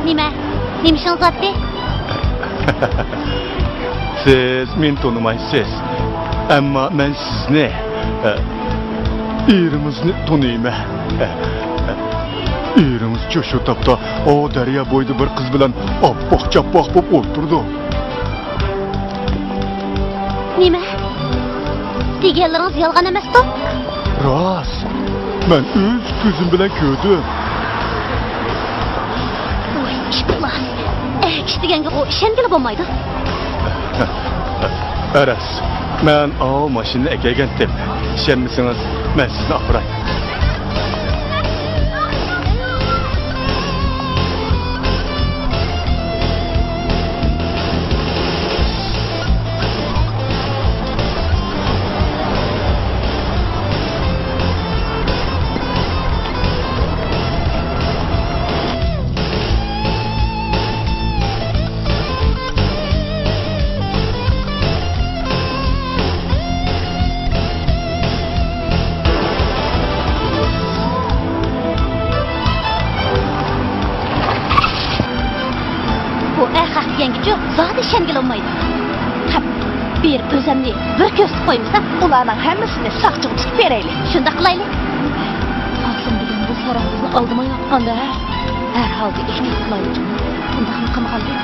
Nima shunqatdi? Siz men tanımaysiz. Ammo men sizni erimizni tanıyman. Erimiz shu topda o daryo bo'yida bir qiz bilan oppoq-chappoq bo'lib o'tirdi. Nima? Deganlaringiz yolg'on emas-ku? Rost. Men o'z ko'zim bilan ko'rdim. Voy, ishqillah. Kishi deganga o ishongili bo'lmaydi. Aras. Men o mashina egagandim. İşenmisiniz, ben sizni apuray. Yangicha zodi ishongili olmaydi. Qap, bir o'zimni bir ko'rsatib qo'ymasa, ularning hammasini saqchib tutib beraylik. Shunda qilaylik. Qosim degan bu so'roqni oldima yoqqanda, har holda ehtiyot qilaylik. Unda ham qilmagandik.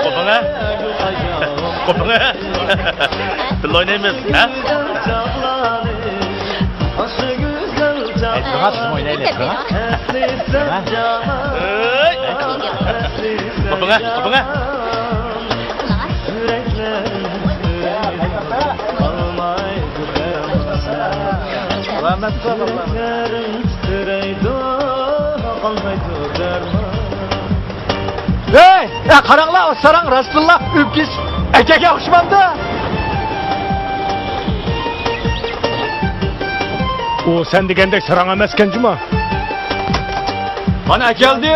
Kopana? Kopana? Bilo oynaymiz, ha? Bana siz oynayın, ha? Kopana, kopana. Hey! Ya qaranglar, o sarang Rasulullah o'pkis akaga o'xshamabdi. O sen degandek sarang emaskan juma. Mana keldi.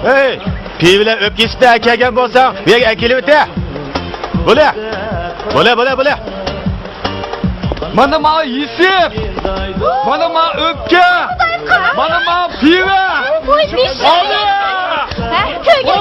Hey! Piy bilan o'pkisda akaga bo'lsang, bu yerga kelib o'ta. Bo'la. Bo'la. Mana ma yisib. Mana ma o'pka. Mana ma piva. Voy, besh. Oldi. Ha, köyga.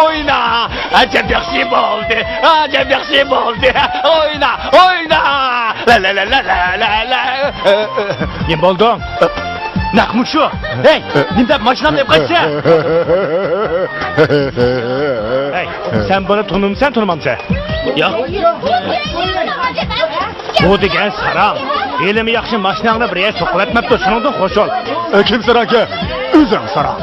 Oyna. Acem yaxshi bo'ldi. Acem yaxshi bo'ldi. Oyna. La la la la la la. Nima bo'lding? Naqmu shu. Hey, nimdab mashinamni deb qaytsa? Hey, sen buni tanımsan, tanımamsan? Yo'q. Bu degan saram. Elimi yaxshi mashinangni bir yer so'qlatmabdi, shuningdan xush ol. Kim saram aka? O'zing saram.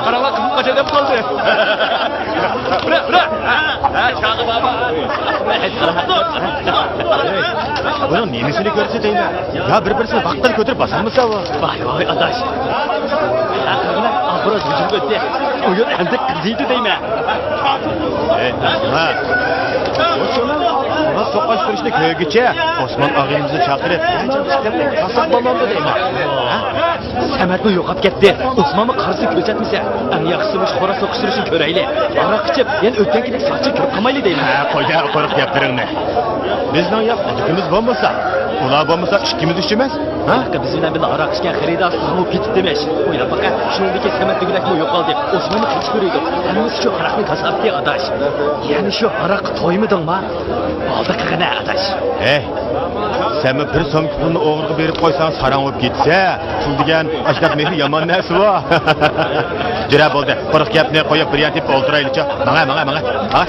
Qaranglar, qizim qacha deb qoldi. Bura. Chaqib baba. Bunun nemisini ko'rsataylar. Ya bir-birini vaqtdan ko'tarib bosamisa bu. Voy, adash. Aqllar obroz hujum o'tdi. U yer endi qiziydi deyman. Ha. Ona so'qash qilishni ko'ygicha Osmon og'ayimizni chaqirib, qasab bo'lmadi deyman. Samatni yo'qab ketdi. Osmonni qarshi ko'rsatmasa, eng yaxshisi mush qora so'qishtirishni ko'raylik. Aroq ichib, yana o'tgandek sochib kirib qolmaylik deyman. Ha, qo'yda qo'rq gapiringni. Bizning yo'qligimiz bo'lmasa, ular bo'lmasa ikkimiz ish emas. Ha? Biz bilan bir aroq ichgan xaridor sizmi ketib demiş. O'ylab baqa, shuningdek Samat degilakmi yo'qoldi. Osmonni qichib ko'raydi. Hammasi shu aroqni tasabbi adash. Ya'ni shu aroq to'ymidingmi? Oldi qilgana adash. Sen bir so'm pulni o'g'riga berib qo'ysang, sarang bo'lib ketsa, pul degan ashkat mehri yomon narsa bu. Jira bo'ldi. Qo'rq gapni qo'yib bir yatib o'ltiraylikcha. Manga. Ha?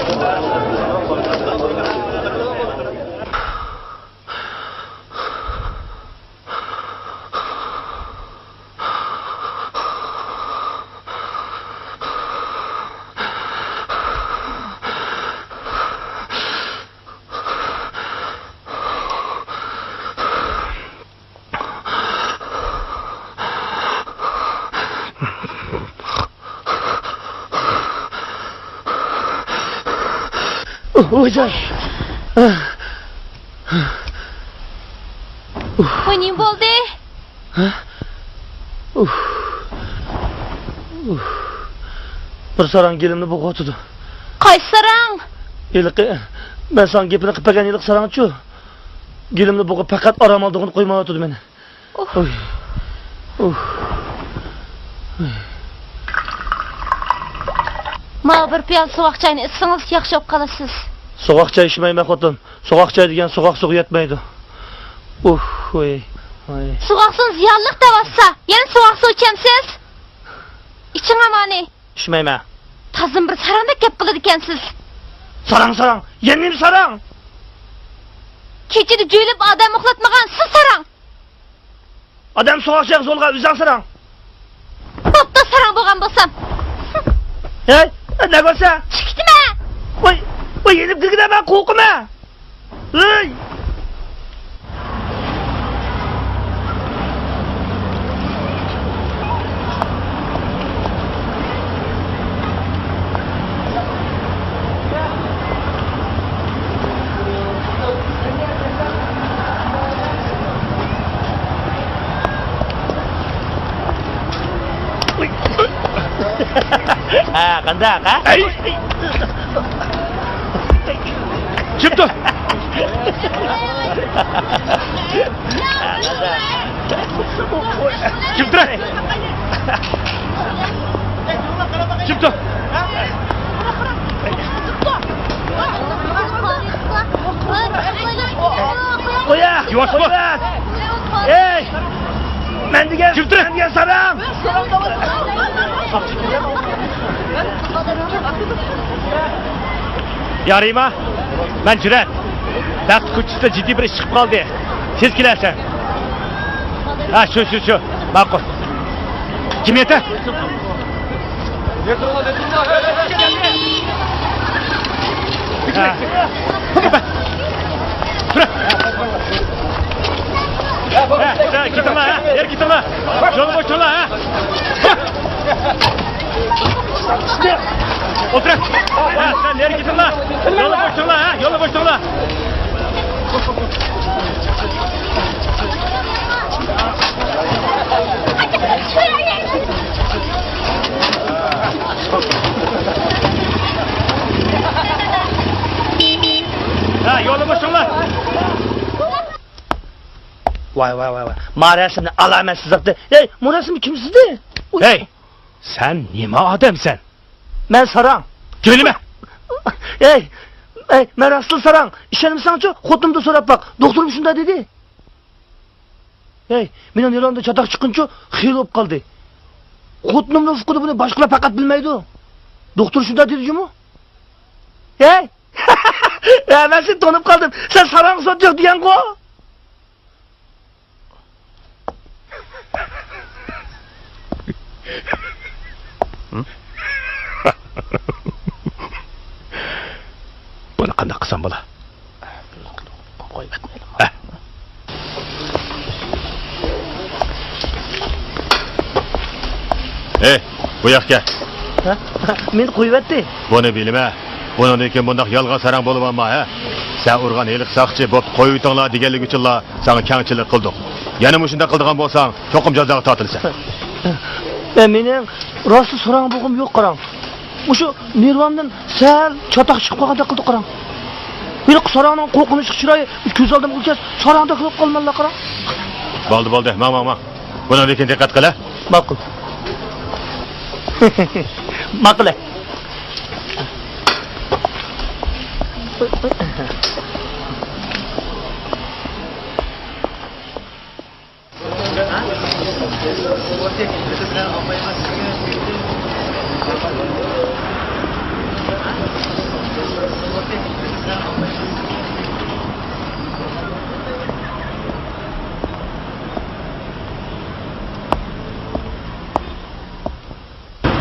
O'zay. Qo'yning bo'ldi? Bir sarang gelimni bo'g'otdi. Qaysi sarang? Yiliqi, men san gapini qilpagan yiliq sarang-chu. Gelimni bo'g'ib faqat orom oldig'ini qo'ymayotdi meni. Ma bir piyol sovuq chayni ichsangiz yaxshi bo'lib qolasiz. Sovuq chay ichmayman xotin. Sovuq chay degan sovuq suv yetmaydi. Voy. Sovuq suv ziyonliq davassa, yana sovuq suv ichamsiz? Iching amani. Ichmayman. Tazim bir sarangda gap qiladi ekansiz. Sarang. Yenim sarang. Kechida jo'ylab odam uxlatmagan siz sarang. Odam sovuq chay zo'lga o'zing sarang. Bo'pti sarang bo'lgan bo'lsam. Hey, ne bo'lsa? Chiqdimi? Voy, yenib kirginaman, qo'rqima. Hey! Qanday, ha? Chiqdi. Chiqdi. Qo'ya. Yavaş. Hey! Men degan sarang. Yarayma. Men Jurat. Taxt ko'chisida jiddiy bir ish chiqib qoldi. Siz kelarsan. Ha, shu. Ma'qul. Kim edi? Gitme ha, yer gitme. Yolu boşala ha. Otur. Sen nereye gittin lan? Yolu boş tutun lan, ha? Yolu boş tutun lan. Ha, yolu boş tutun lan. Vay. Ma resimni alamet sizaktı. Hey, bu resim kim sizde? Hey, sen nima adamsan? Ben Saran. Kelime. Hey, ben aslı Saran. İşenimsançı, xotunumda sorap bak. Doktorum şunda dedi. Hey, benim yalanımda çatak çıkınca xil olup kaldı. Xotunumda ufkudu bunu başkalar fakat bilmeydi. Doktor şunda dedi mu? Hey, ya ben seni tanıp kaldım. Sen Saran satacak diyen ko. Buni qanday qilsam bo'la? Qo'yib etmaydim. Bu yoqqa. Men qo'yib etdi. Buni bilma. Bundan keyin bundaq yolg'on sarang bo'lib olma, ha? Sen urgan heliq saqchi bo'p qo'yib o'tinglar deganlik uchun sana kangchilik qildik. Yana shunda qildigan bo'lsang, cho'qim jazoga tortilsan. Mening rosti so'rang bo'g'im yo'q qarang. O'sha Nirvandan sal chatoq chiqib qolganda qildi qarang. Meni so'rangning qo'rqinchli chiroyi ko'z oldimga o'chas, so'rangda qilib qolmanlar qarang. Bo'ldi. Ma. Bundan keyin diqqat qil. Ma'qul. Ma'qul.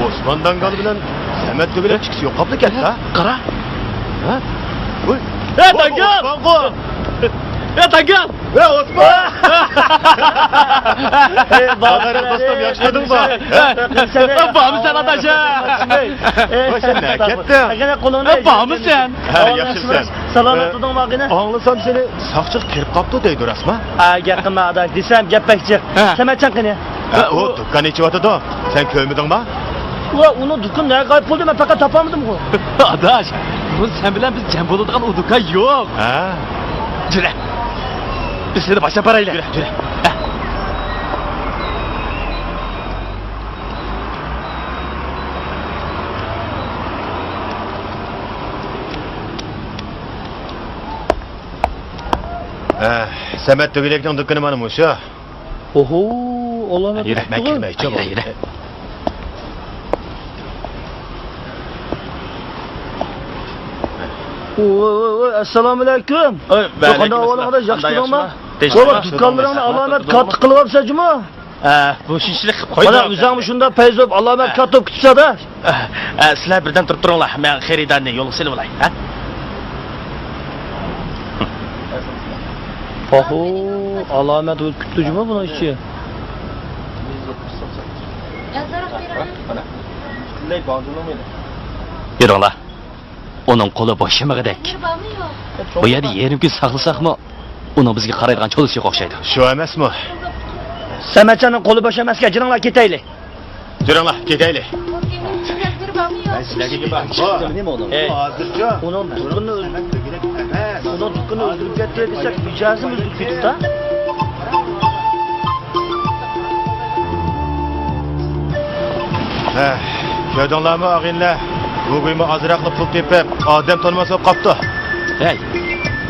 Osman Dangal bilan Samet Döbelek chiqisi yo'q qoldi ekan, ha? Qara. Ha? Voy. Dangal! Dangal! Osman! Bag'ara dostum, yaxshiladingmi? Bormi sen adashi? Sen ne ketding? Agana qo'lingni. Bormi sen? Ha, yaxshisan. Salomat bo'lding mag'ina. Anglasam seni saqchiq kirib qopti deydi rasmi? Ha, gap qilma adash, desam gapakchi. Samatchan qani? O dukkan ichyotidi. Sen ko'rmadingmi? Ulan onu dükkan neye kayıp oldu ben fakat tapamadım o. Adaş, bu sen bilen biz cem bulunduğun o dükkan yok. Ha? Cüre. Biz seni başa parayla. Cüre. Samet Döbelekning dukkani mana bu shu. Oho, Allah'ım. Yürü, ben girmeye çabuk. Yürü. Assalomu alaykum. Qanday ahvolingiz? Yaxshimisiz? Ola dükkanlarni alomat katta qilib olsajmi? Bu shishlik qilib qo'ydim. Mana o'zingmi shunda payzob alomat katta kutsa-da. Sizlar birdan turib turinglar. Men xaridarni yo'lga silib olay, ha? Oho, alomat kutdingmi buni ichi? Yuringlar. Onun qo'li boshimig'idek. Bu yerda yerim kun saqlasaqmi, uni bizga qaraydigan cho'lisi yo'q o'xshaydi. Shu emasmi? Samatchaning qo'li bosh emasga, jiringlar ketaylik. Juringlar, ketaylik. Hozircha uning dukkanini o'zdirib ketdi desak, mijozimiz o'zdirib ketdi-da. Ko'rdinglarmi og'inlar? Bugün azraqli pul tepib, odam tanimasa qopdi. Hey,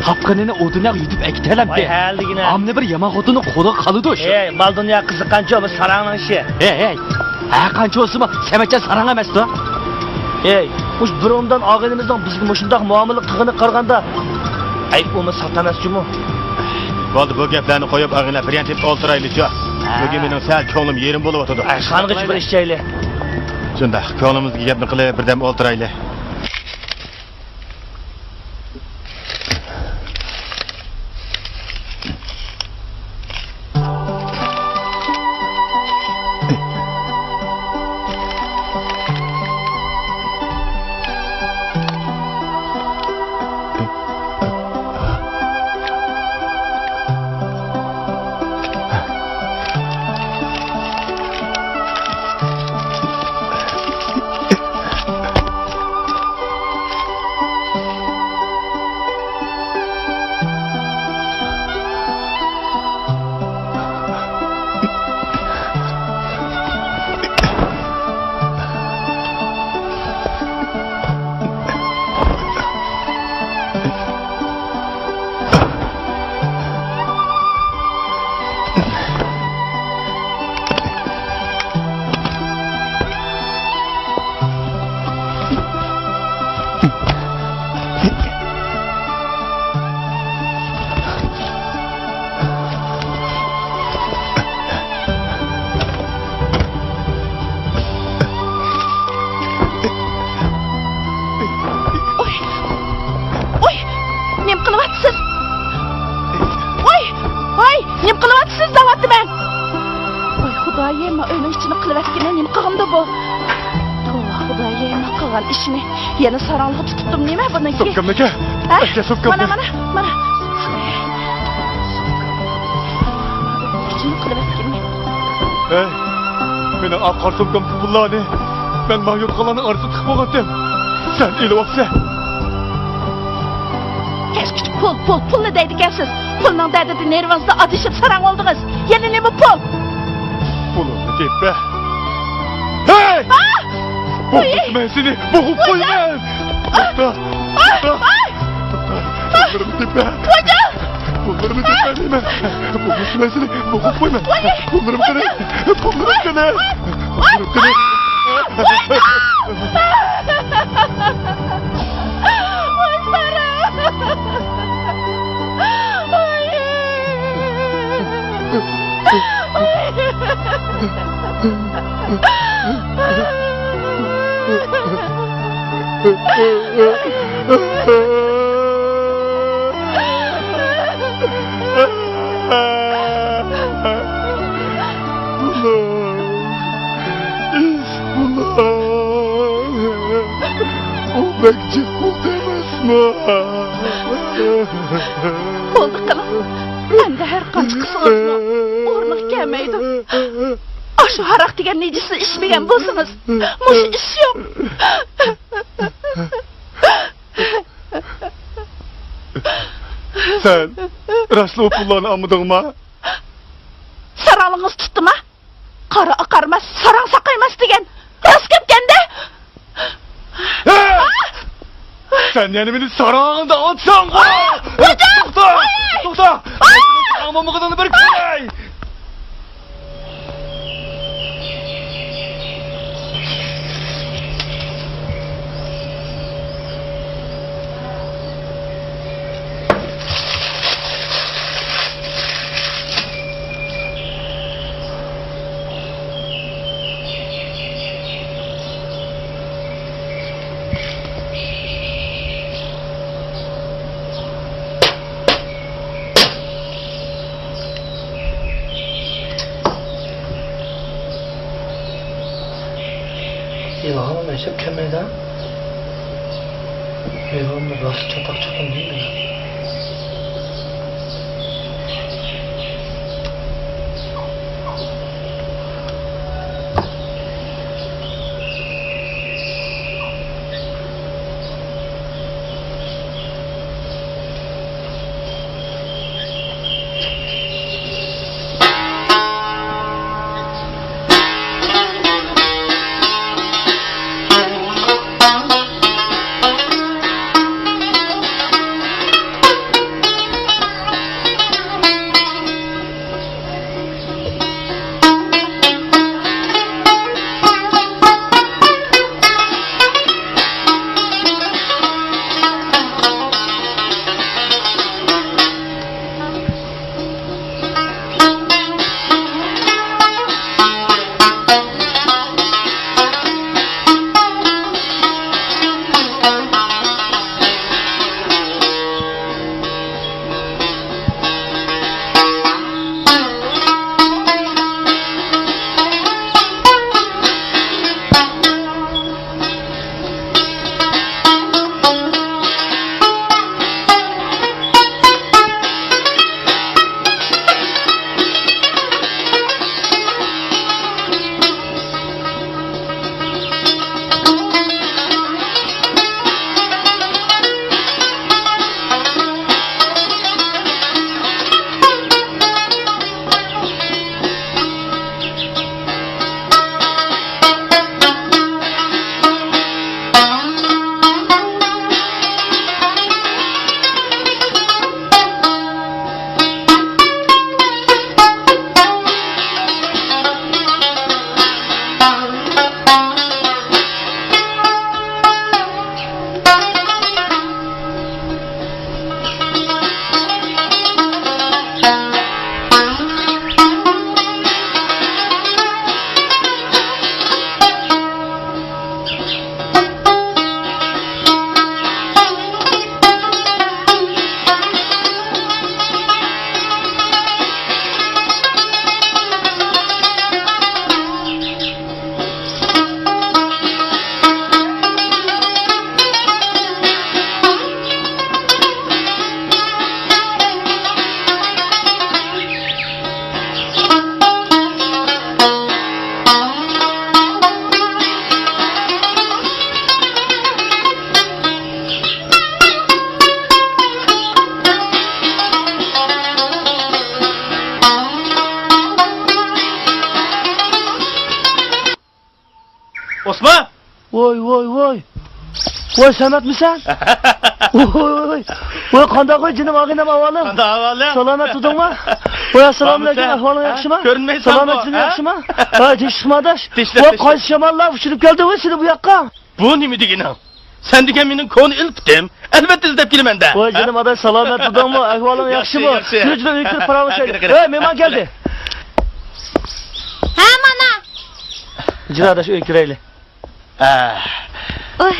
qapqinini o'dinaq yutib aktalamdi. Voy haldigina. Amni bir yomon xotini qo'li qoldi o'sha. Ey, mal dunyo qiziqqancha bu sarangning ishi. Hey. Ha qancha o'simi? Samatcha sarang emas-da. Ey, ush birovdan og'inimizning bizga mushundaq muomala qilgani qaraganda ayb umi sat emas-chimi? Bo'ldi, bu gaplarni qo'yib og'inlar bir yantib o'ltiraylik-chi. Bugun mening sal ko'nglim yerim bo'lib o'tadi. Ay, qanig'ich bir ishchaylik. Shunda ko'nglimizga gapni qilib birdam o'ltiraylik. qilgan ishni yana sarong'i tutdim nima buniki? So'kkamniki. Aka so'kkamni. Mana. Kim qilib etkinmi? Hey, meni aqar so'kkam pullarni men mahyut qalanı arzu tıkıp oğattım. Sen eli vaksa. Keşke pul ne deydi gelsiz? Pulun derdidi nervanızda adışıp sarang oldunuz. Yeni ne bu pul? Pulunu deyip be. Hey! Boğuk ben seni, boğuk koy ben. Tukta. Pullarımı deyip be. Pullarımı deyip ben değil mi? Boğuk ben seni, boğuk koy ben. Pullarımı kene. Pullarımı kene. Pullarımı kene. Oy Sara! Bekçi kul demesme. Oldu kılım. Hem de her kaç kısınızma uğurluk gelmeydi. Aşı harak degen necisi içmeyen bolsunuz. Muş iş yok. Sen rastlı o pullarını amıdın mı? Saralınız tuttu mu? Kara akarmaz, sarang sakaymaz degen. Rast kepkende. Sen yani beni sarağında atsan koy! Tukta! Tukta! Amamı kadını bir kılay! İlhan'ı meşhep kemeyden İlhan'ı rast çatak çakan değil mi? Voy. Voy Sametmisan? Voy qanday qo'y jinim og'inam avalim. Qanday avalim? Salomat tudingmi? Voy assalomu alaykum, ahvoling yaxshimi? Ko'rinmaysan. Salomatlik yaxshimi? Ha, tinchlikmadash. Voy qaysi shamonlar uchirib keldi voy seni bu yoqqa? Bu nima deganing? Sen degan mening ko'ni iltdim. Albatta izlab kelaman-da. Voy jinim adash salomat tudingmi? Ahvoling yaxshimi? Juda o'kir paravashaydi. Ey, mehmon keldi. Ha, mana. Jiradash o'kirayli. Oy.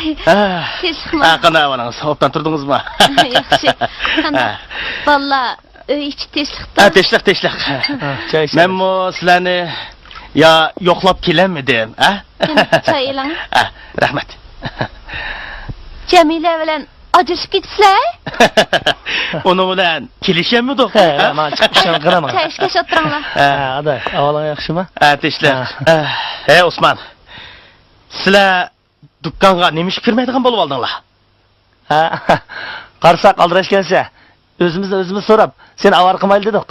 Tezxima. Qanday avalangiz? Hopdan turdingizmi? Yaxshi. Qanday? Valla ichi tezlikda. Tezlik. Choy iching. Men mo sizlarni ya yo'qlab kelanmidim, ha? Choy elang. Rahmat. Jamila bilan ajrashib ketibsizlar? Uni bilan kelishammidik? Ha, men chiqishim qaraman. Choy ishga o'tiringlar. Ha, ada, ahvoling yaxshimi? Tezlik. Ey Osman. Sizlar dukkanga nima ish kirmaydigan bo'lib oldinglar? Ha, qarsak aldirashgancha. O'zimiz so'rab, sen avar qilmayli dedik.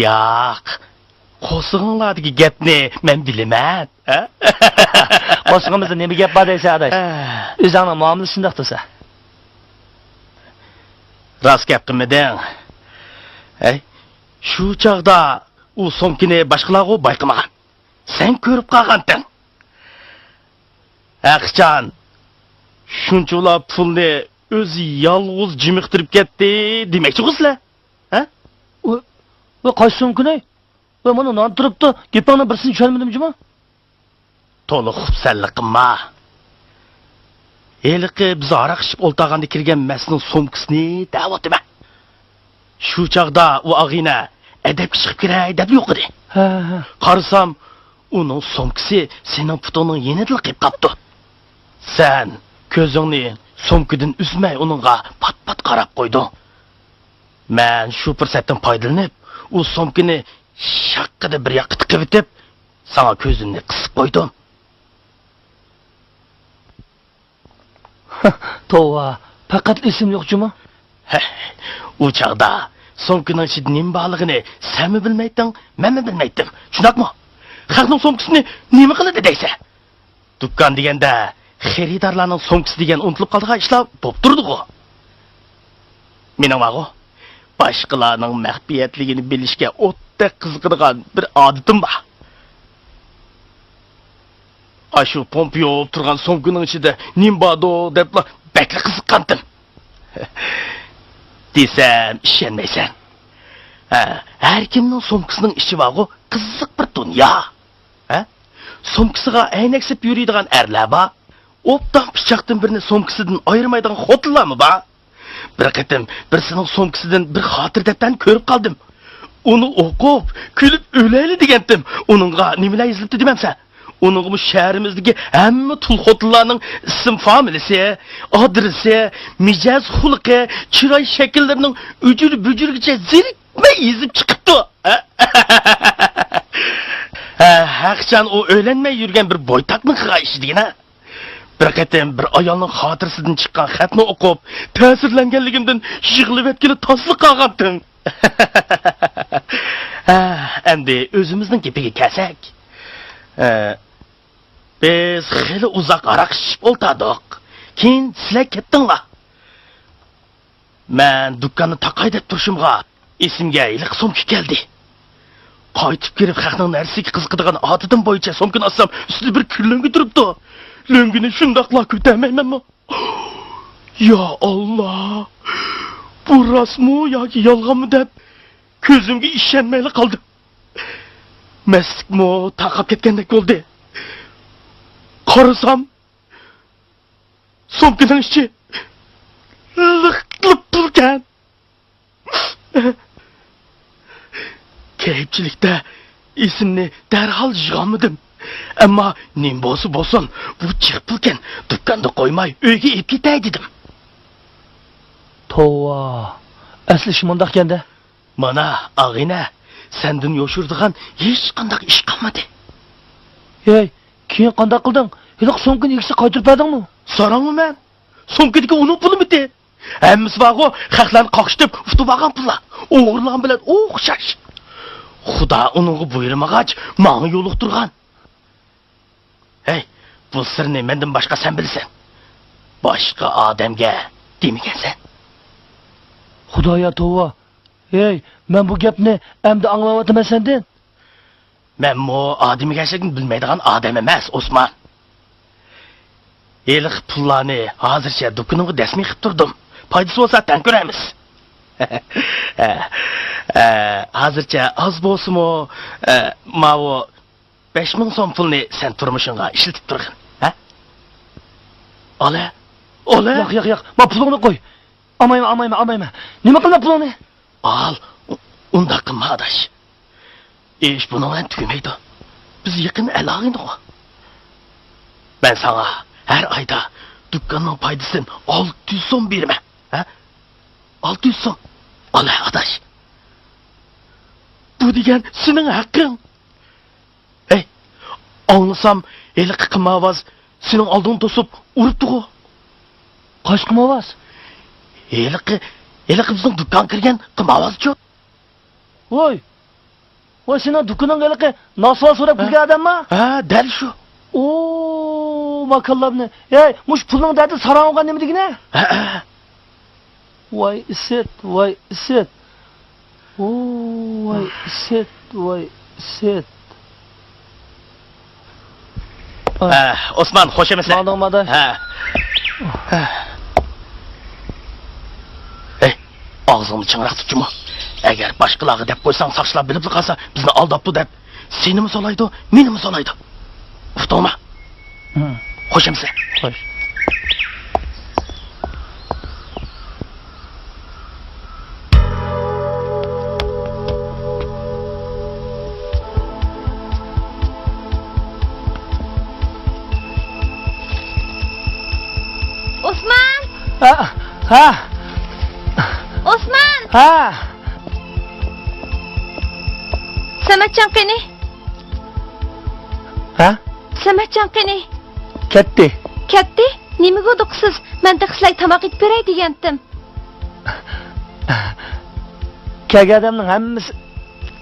Yo'q. Qo'sig'inglardagi gapni men bilaman, ha? Qo'sig'imizda nima gap bor deysa, adash. O'zingning muomalasi shunday tursa. Rost gap qilmading. Shu chaqda u so'mkini boshqalarga bayqamagan. Sen ko'rib qolganding. Aqchan, shunchalar pulni o'zi yolg'iz jimiqtirib ketdi, demakchi sizlar? Ha? Va qaysi so'mkini? Va mana non turibdi, gapingni birsini tushunmadimmi? To'liq xubsanlik qilma. Eliqi biz aroq ichib o'ltaganda kirgan masning so'mkisini da'vatma. Shu chaqda u ag'ina adabga chiqib kiray deb yo'q edi. Ha. Qarasam, uning so'mkisi sening putuning yenidil qilib qapti. Sen ko'zingni so'mkidan uzmay uningga pat-pat qarab qo'yding. Men shu fursatdan foydalanib, u so'mkini shaqqida bir yoqqa tiqib etib, sana ko'zimni qisib qo'ydim. Tova, faqat esim yo'qchimi? U chaqda so'mkining ichida nima borligini senmi bilmayding, menmi bilmaydim. Shundaqmi? Xalqning so'mkisini nima qiladi deysa? Dukkan deganda xaridorlarning so'mkisi degan unutilib qoldigan ishlar bo'lib turdi-ku. Mening vaqo boshqalarning maxfiyatligini bilishga o'tda qiziqadigan bir odatim bor. Ashu pompiyo olib turgan so'mkining ichida nim bordo deb bakla qiziqqandim. Desam, ishonmaysan. Har kimning so'mkisining ichi vaqo qiziq bir dunyo. So'mkisiga aynaksib yuradigan erlar bor. Opdan pichoqdan birini so'mkisidan ayirmaydigan xotinlarmi bor? Bir qatim birisining so'mkisidan bir xotir daftan ko'rib qoldim. Uni o'qib, kulib o'layli degandim. Uningga nimalar yozilibdi demamsan? Uning bu shahrimizdagi hamma tul xotinlarning ism familiyasi, adresi, mijoz xulqi, chiroy shakllarining ujur-bujurgacha zirikmay yozib chiqibdi. Haqchan o o'ylanmay yurgan bir boytaqning qilgan ishi degina. Bir qatim bir ayolning xotirasidan chiqqan xatni o'qib, ta'sirlanganligimdan yig'lab etgani tasliq qolgandim. Endi o'zimizning gapiga kelsak, biz xili uzoq aroq ichib o'ltirdik. Keyin sizlar ketdinglar. Men dukkanni taqay deb turishimga esimga iliq so'mki keldi. Qaytib kirib xalqning narsiga qiziqadigan odatim bo'yicha so'mkini olsam, ustida bir kullangi turibdi. Löngini shundoqla ko'tarmaymanmi? Ya Allah! Bu rostmi yoki yolg'onmi deb ko'zimga ishonmay qoldim. Maslikmi taqab ketgandek bo'ldi. Qarasam, so'mkining ichi liqlib turgan. Keyipchilikda esimni darhol yig'olmadim. Ammo nim bo'lsin, bu chiqilgan dukkanda qo'ymay uyga olib ketay dedim. Tova, asli shundoq ekanda. Mana ag'ina, sendan yo'shirdigan hech qanday ish qolmadi. Hey, keyin qanday qilding? Hiliq so'mkini ikisi qaytirib berdingmi? So'rangmi men? So'mkidagi uning puli miti? Hammasi vaqo xalqlarni qoqishib, utib olgan pullar. O'g'irlan bilan o'xshash. Xudo uningga buyurmag'ach, menga yo'liq turgan. Hey, bu sirni mendan boshqa sen bilsan. Boshqa odamga demagansan. Xudoya tova. Ey, men bu gapni endi anglayapman sendan. Men bu odamga gerçekten bilmaydigan odam emas, Osman. Eliq pullarni hozircha do'konimga dasmiy qilib turdim. Foydasi bo'lsa tan ko'ramiz. Hozircha az bo'lsa-mu, mavo 5000 so'm pulni sen turmushingga ishlatib turgin, ha? Ola. Yo'q. Men pulingni qo'y. Olmayman. Nima qilma pulingni? Al. Unda qilma adash. İş bununla tükemaydi. Biz yakın elağıydık o. Ben sana her ayda dükkanın paydasını 600 son verme. Ha? 600 son. Allah adaş. Bu diyen senin hakkın. Ey, anlasam eli kıkımavaz senin aldığını tosup uruptuk o. Kaç kımavaz? Eli bizden dükkan kirgen kımavaz çok. Oy. Oy senin dükkanın gelirken nasıl sorup bilgi adam mı? Ha, del şu. Oo, makallabını. Ey, muş pulun derdi saran oğan ne digine? Ha. Vay iset. Oo, vay iset. Osman, hoş emesin. Maldım. Ha. Ağzını çıngırak tutma. Eğer başkaları dep koysan saçlar bilip kalsa bizni aldaptı dep. Seni mi solaydı, meni mi solaydı? Uftolma. Hoş emse. Hoş. Osman! Ha! Osman! Ha! Samatcan qani? Ha? Samatcan qani? Ketdi. Nimaga o'diqsiz? Men taxslay tamoq etib beray degandim. Kelgan adamning hammasi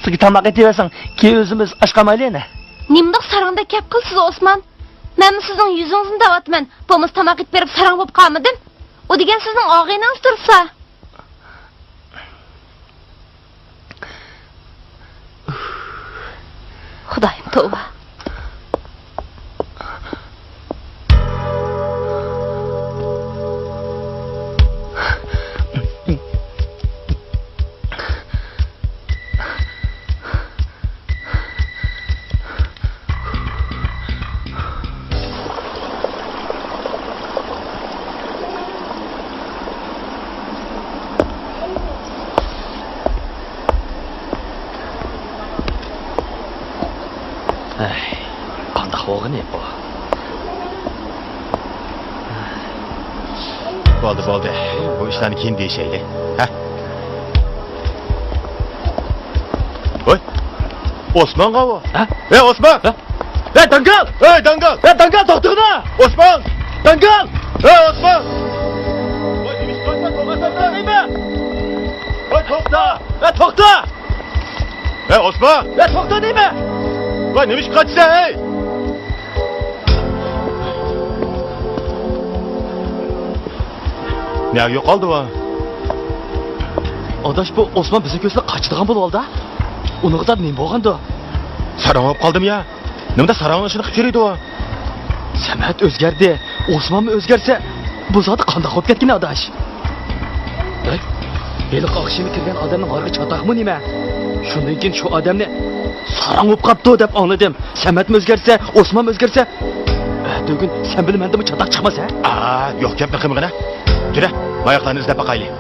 sizga tamoq etaversan, keyin o'zimiz oshqamaylik-a. Nimdoq sarangda gap qilsiz, Osman? Men sizning yuzingizni davatman. Bo'lmas tamoq etib berib sarang bo'lib qolmadim. O degan sizning og'ingiz tursa. Xudoyim tavba. Qanday o'g'in bu? Bo'ldi. Bu ishlarni keyin deyishaylik. Ha? Voy. Osman qavo? Ha? Ey Osman! Ey dangal! Dangal to'xtag'ina! Osman! Dangal! Ey Osman! Voy, nima qo'ysa to'g'ri nima? Voy, to'xta! Ey Osman! To'xta nima? Voy, nima qochsa, ey? Ne yo'qoldi va? Adash bu Osman bizni ko'zda qochdigan bo'ldi. Uningda nima bo'lgandi? Sarang olib qoldim ya. Nimada sarang ishini qilib yuriydi va? Samat o'zgardi. Osmonmi o'zgarsa, bu zot qanday qolib ketgan adash? Beliq oqshimi kirgan odamning orqa chatoqmi nima? Shundan keyin shu odamni sarang bo'lib qolibdi deb angladim. Samatmi o'zgarsa, Osmonmi o'zgarsa, bugun sen bilmandimi chatoq chiqmasa? Yo'q gapni qilmag'ina. Jira, oyoqlarni izlab baqaylik.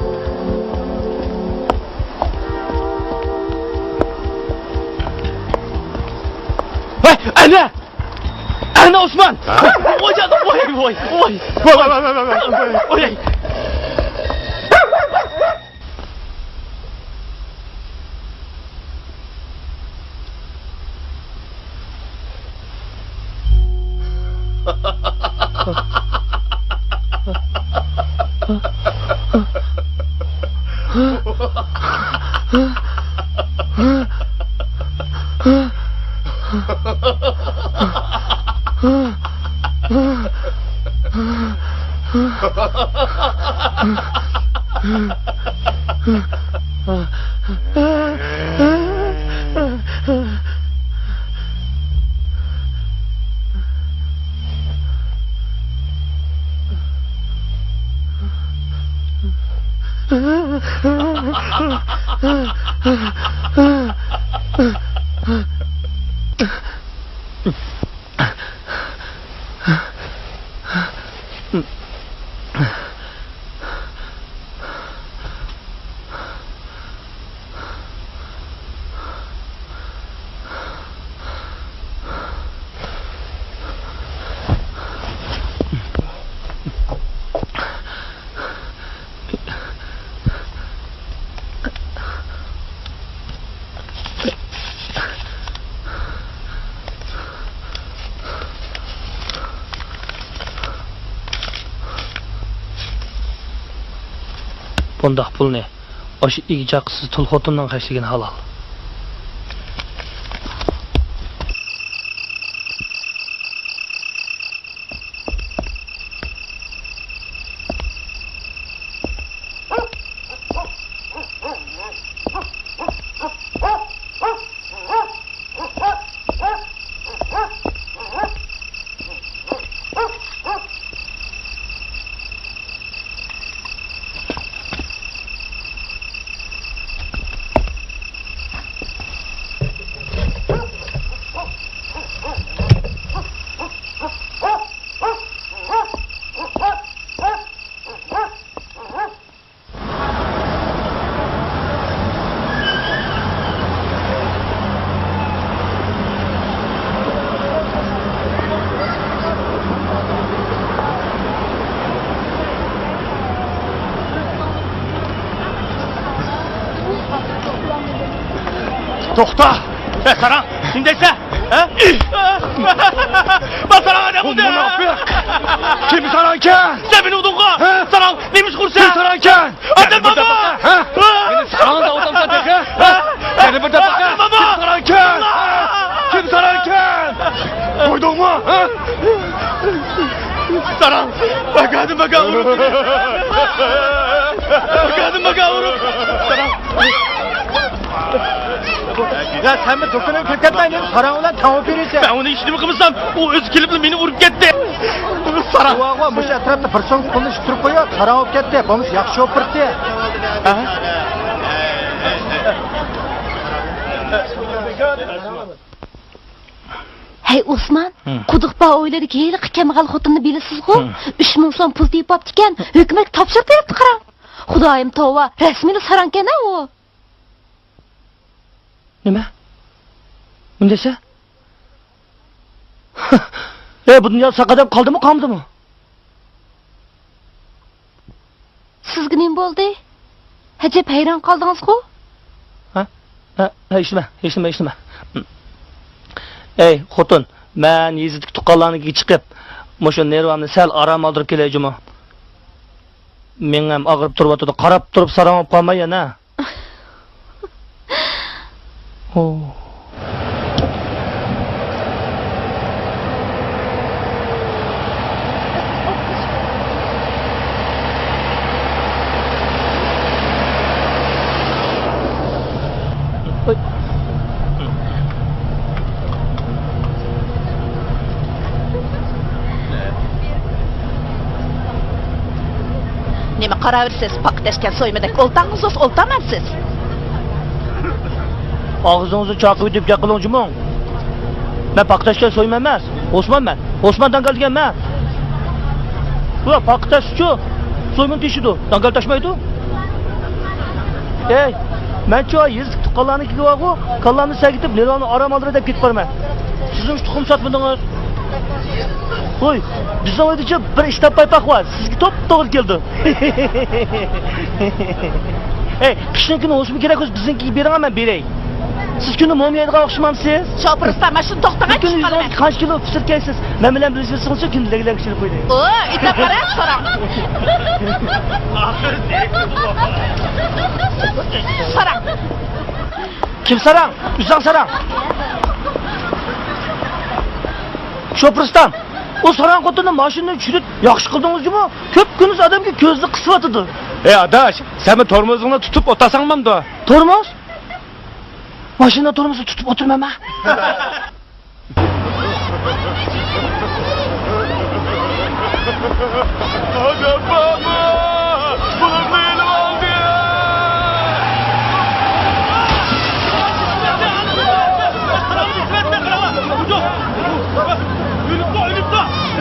Ana Osman! Voy canım, voy. Voy. Bundaq pulni oşu igijaqsız tul xotundan xəşligin halal. Toxta! Saran, indeyse? Ben sana ne bu de? Kim saran ken? Sen beni udunga! Saran, neymiş kursa? Kim saran ken? Adel baba! Beni saran da odamsa deke? Seni burada baka! Kim saran ken? Kim saran ken? Koydun mu? Saran, bakadım baka vurup! Bakadım baka vurup! Saran! Ya sen mi dokunun köketmeyin, saran ulan tavuk birisi. Ben onu işini mi kımırsam, o öz kilipli beni vurup gitti. Saran. Uağa, müş etrafta bir son kulunu şuturup koyuyor, saran olup gitti. Bu müş yakşı olup birdi. Hey Osman, quduq ba o'yladi ki heyli kamagal xotinni bilasiz-ku? 3000 so'm pul deb optikan, hukumat topshirib beribdi qarang. Xudoyim tova, rasmini sarankan-a u. Nima? Undasa? Bu dunyo saqadab qoldimi, qolmadimi? Sizga nima bo'ldi? Ajab hayron qoldingiz-ku? Eshitma. Ey, xotun, men yezitlik tuqqanlarnikiga chiqib, mushu nervamni sal aram oldirib kelayjimi? Men ham og'rib turibdi, qarab turib saram olib qolmay yana. Nima qaraversiz, paktashgan so'ymadak oltangiz oltamansiz. Ağzınızı çakıp edip yakılınca mı? Ben paktaşken soymam emas. Osman ben. Osman'dan gelgen ben. Bu paktaşçı. Soymun teşidu. Dangal taşmaydı. Ey, ben çoğa yazık tukallarını ki vagu, kallarını sergitip Lelan'ı aram alır edip git barma. Sizin şu tukum satmadınız. Oy, bizden oydıca bir iştap paypak var. Sizgi top doğru geldi. Ey, kışınkini olsun gerek olsun bizimki birin hemen birey. Siz kuni mo'miyayga o'xshamamsiz? Shopirisdan mana shuni to'xtagan chiqib qolaman. Qancha kilo pishirkaysiz? Men bilan birga sig'ilsa kundagilar pishirib qo'ydi. O, ita qara, so'rang. So'rang. Kim so'rang? Uzang so'rang. Shopiriston. O saran kotunu maşından çürüt yakşı kıldınız mu? Köpkünüz adam ki gözlü kısvatıdır. Adaş, sen mi tormozunu tutup otasanmam da? Tormoz? Maşında tormozu tutup oturmam ha. Adam baba! Bunu benim aldı ya!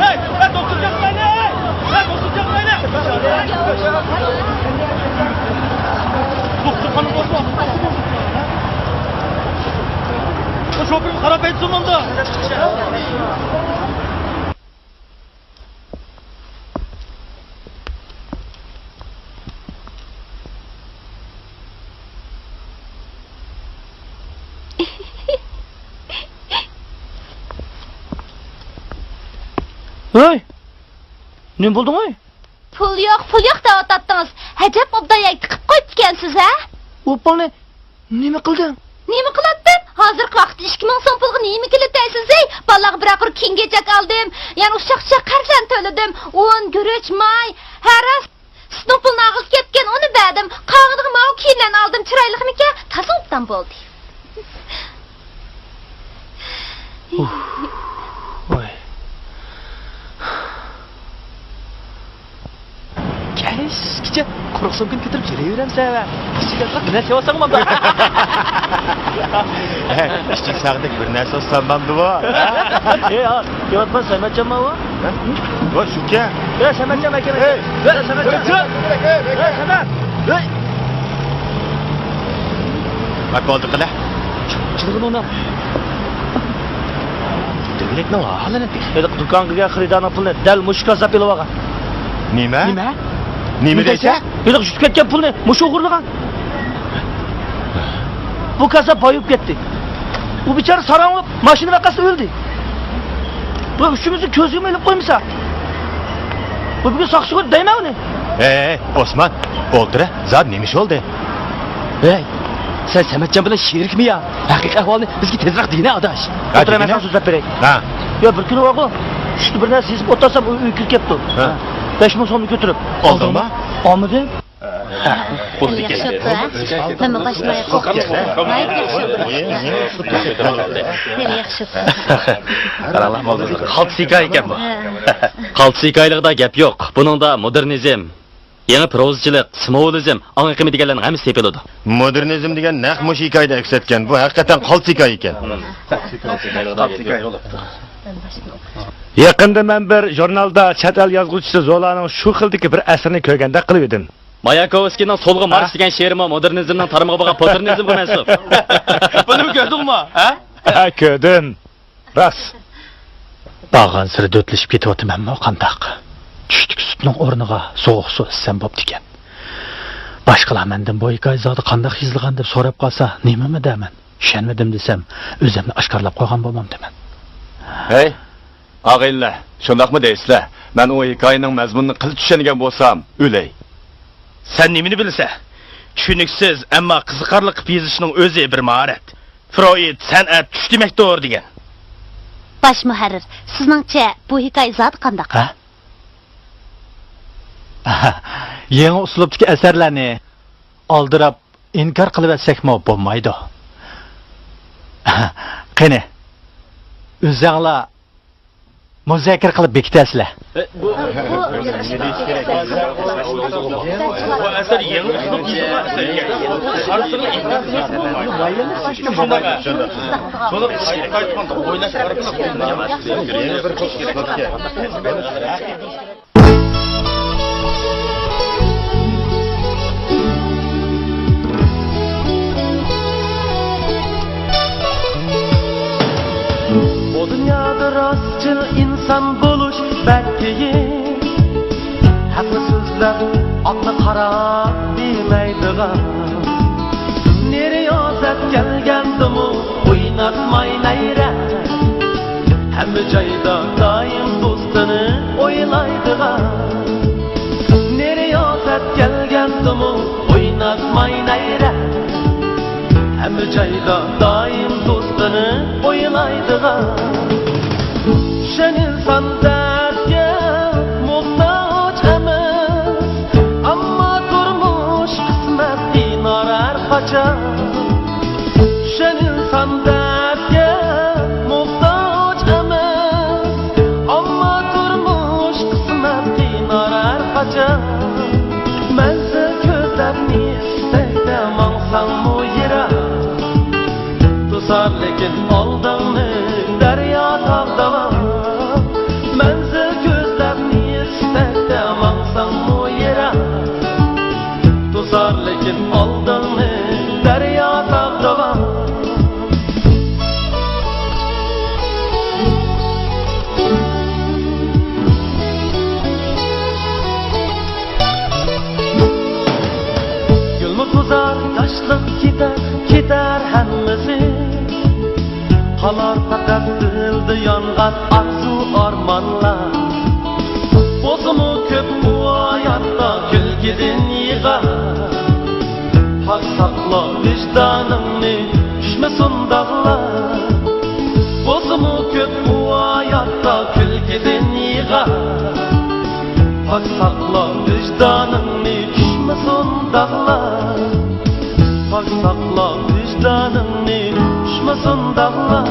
Hey! Ben doktor yapmayın! Ben doktor yapmayın! Doktor hanım bozma! Şoförüm harap etsin onda! Hey! Ne buldun oy? Pul yok da otattınız. Hacep obdaya tıkıp koyup dikensiz ha? O bana ne kıldın? Nemi kılattın? Hazır vakti 2000 son pulgu nemi kiliteysiz ey? Ballağı bırakır kingecek aldım. Yani uşakça karşılan töledim. Un, güreç, may. Her az snupul nağıl ketken onu bedim. Kağıdığım av kiyle aldım. Çıraylık mı ki? Tasılıptan boldu. Oy. Keşke kuruq so'mkin getirib yuraveramsan. Sizlarga nima sevasanmanda? Kichik sağdek bir narsa olsam-mamdi bu. Ya, yotman Samatcan mı o? Voy, shuka. Ya Samatcan aka. Hey, Samatcan. Hey, Samat. Hey. Bak oldu qila. Çılgın ona. Devletning holini Edik do'konga xaridan pulni dal mushka zapilib olgan. Nima? nima? Nima desa? Edik shutib ketgan pulni mush o'g'irlagan. Bu kasa boyib ketdi. Bu bichora sarang'ib mashina vaqasida o'ldi. Bu uchimizni ko'zga ilib qo'ymasa. Bu bugun soqchiga deyman uni. Osman, o'ldira. Zad nima ish oldi? Hey, sen Samatcan bilan sherikmi ya? Haqiqiy ahvolni bizga tezroq deyna adash. O'tiraman so'zlab beray. Ha. Yo bir kuni o'g'il, shu bir narsa sezib o'tirsam uy kirib ketdi. Ha. 5000 so'mni ko'tarib. Oldingmi? Olmadim. Nima boshmaya qo'rqdim. Yaxshi. Qaranglar, xaltsika ekan bu. Xaltsikalikda gap yo'q. Buningda modernizm, yangi prozchilik, simvolizm, aqimi deganlarning hammasi tepiladi. Modernizm degan naq mush hikoyada aks etgan. Bu haqiqatan qolt hikoya ekan. Yaqinda men bir jurnalda chet el yozuvchisi Zolaning shu xildagi bir asarni ko'rganda qilib edim. Mayakovskiyning So'lg'i marsh degan she'rimi modernizmning tarmog'i bo'lgan posternizmga mansub. Buni ko'rdingmi, ha? Ha, ko'rdim. Rost. Bağın sırı dötlüşüp ketyapmanmi qandaq? Tushdik sutning o'rniga sovuq suv ichsam bo'pti ekan. Boshqalar mendan bu hikoya zoti qandaq yozilgan deb so'rab qolsa, nimami deyman? Ishonmadim desam, o'zimni oshkorlab qo'ygan bo'lmam deman. Hey, og'aylar, shundaqmi deysizlar? Men o hikoyaning mazmunini qil tushungan bo'lsam, o'lay. Sen nimini bilsa? Tushuniksiz, ammo qiziqarli qilib yozishning o'zi bir mahorat. Freud san'at tush demakdir degan. Baş muharrir, sizningcha bu hikoya zot qandaq? Ha? Yangi uslubdagi asarlarni oldirab inkor qilib atsak-mo bo'lmaydi. Qani. O'zinglar muzokara qilib bekitasizlar. Bu asar yangi uslub Bu dünyada rastçıl insan buluş belki Haklı sözler aklı qarab bilmeydiğen Nereyazet gelgendimu oynatmay neyre Hemmi cayda daim dostunu oylaydiğen Nereyazet gelgendimu oynatmay neyre Hemmi cayda daim dostunu oylaydiğen Şen insanda kaçar. Düşen insan dertke muhtaç emas, amma turmuş kısmet qinar her kaçar. Mense közlerini istekte mangsang mu yere, tuzar lekin aldığını derya tağdava. Mense közlerini istekte mangsang mu yere, tuzar lekin aldığını derya tağdava. Tuzar yaşlık gider hemmesi, kalar fakat dildi yangan arzu armanlar. Bozumu köp bu hayatta külgidin yığa, hak sakla vicdanını düşmesin dağlar. Bozumu köp bu hayatta külgidin yığa, hak sakla vicdanını düşmesin dağlar. Hak sakla vicdanını düşmesin dağlar.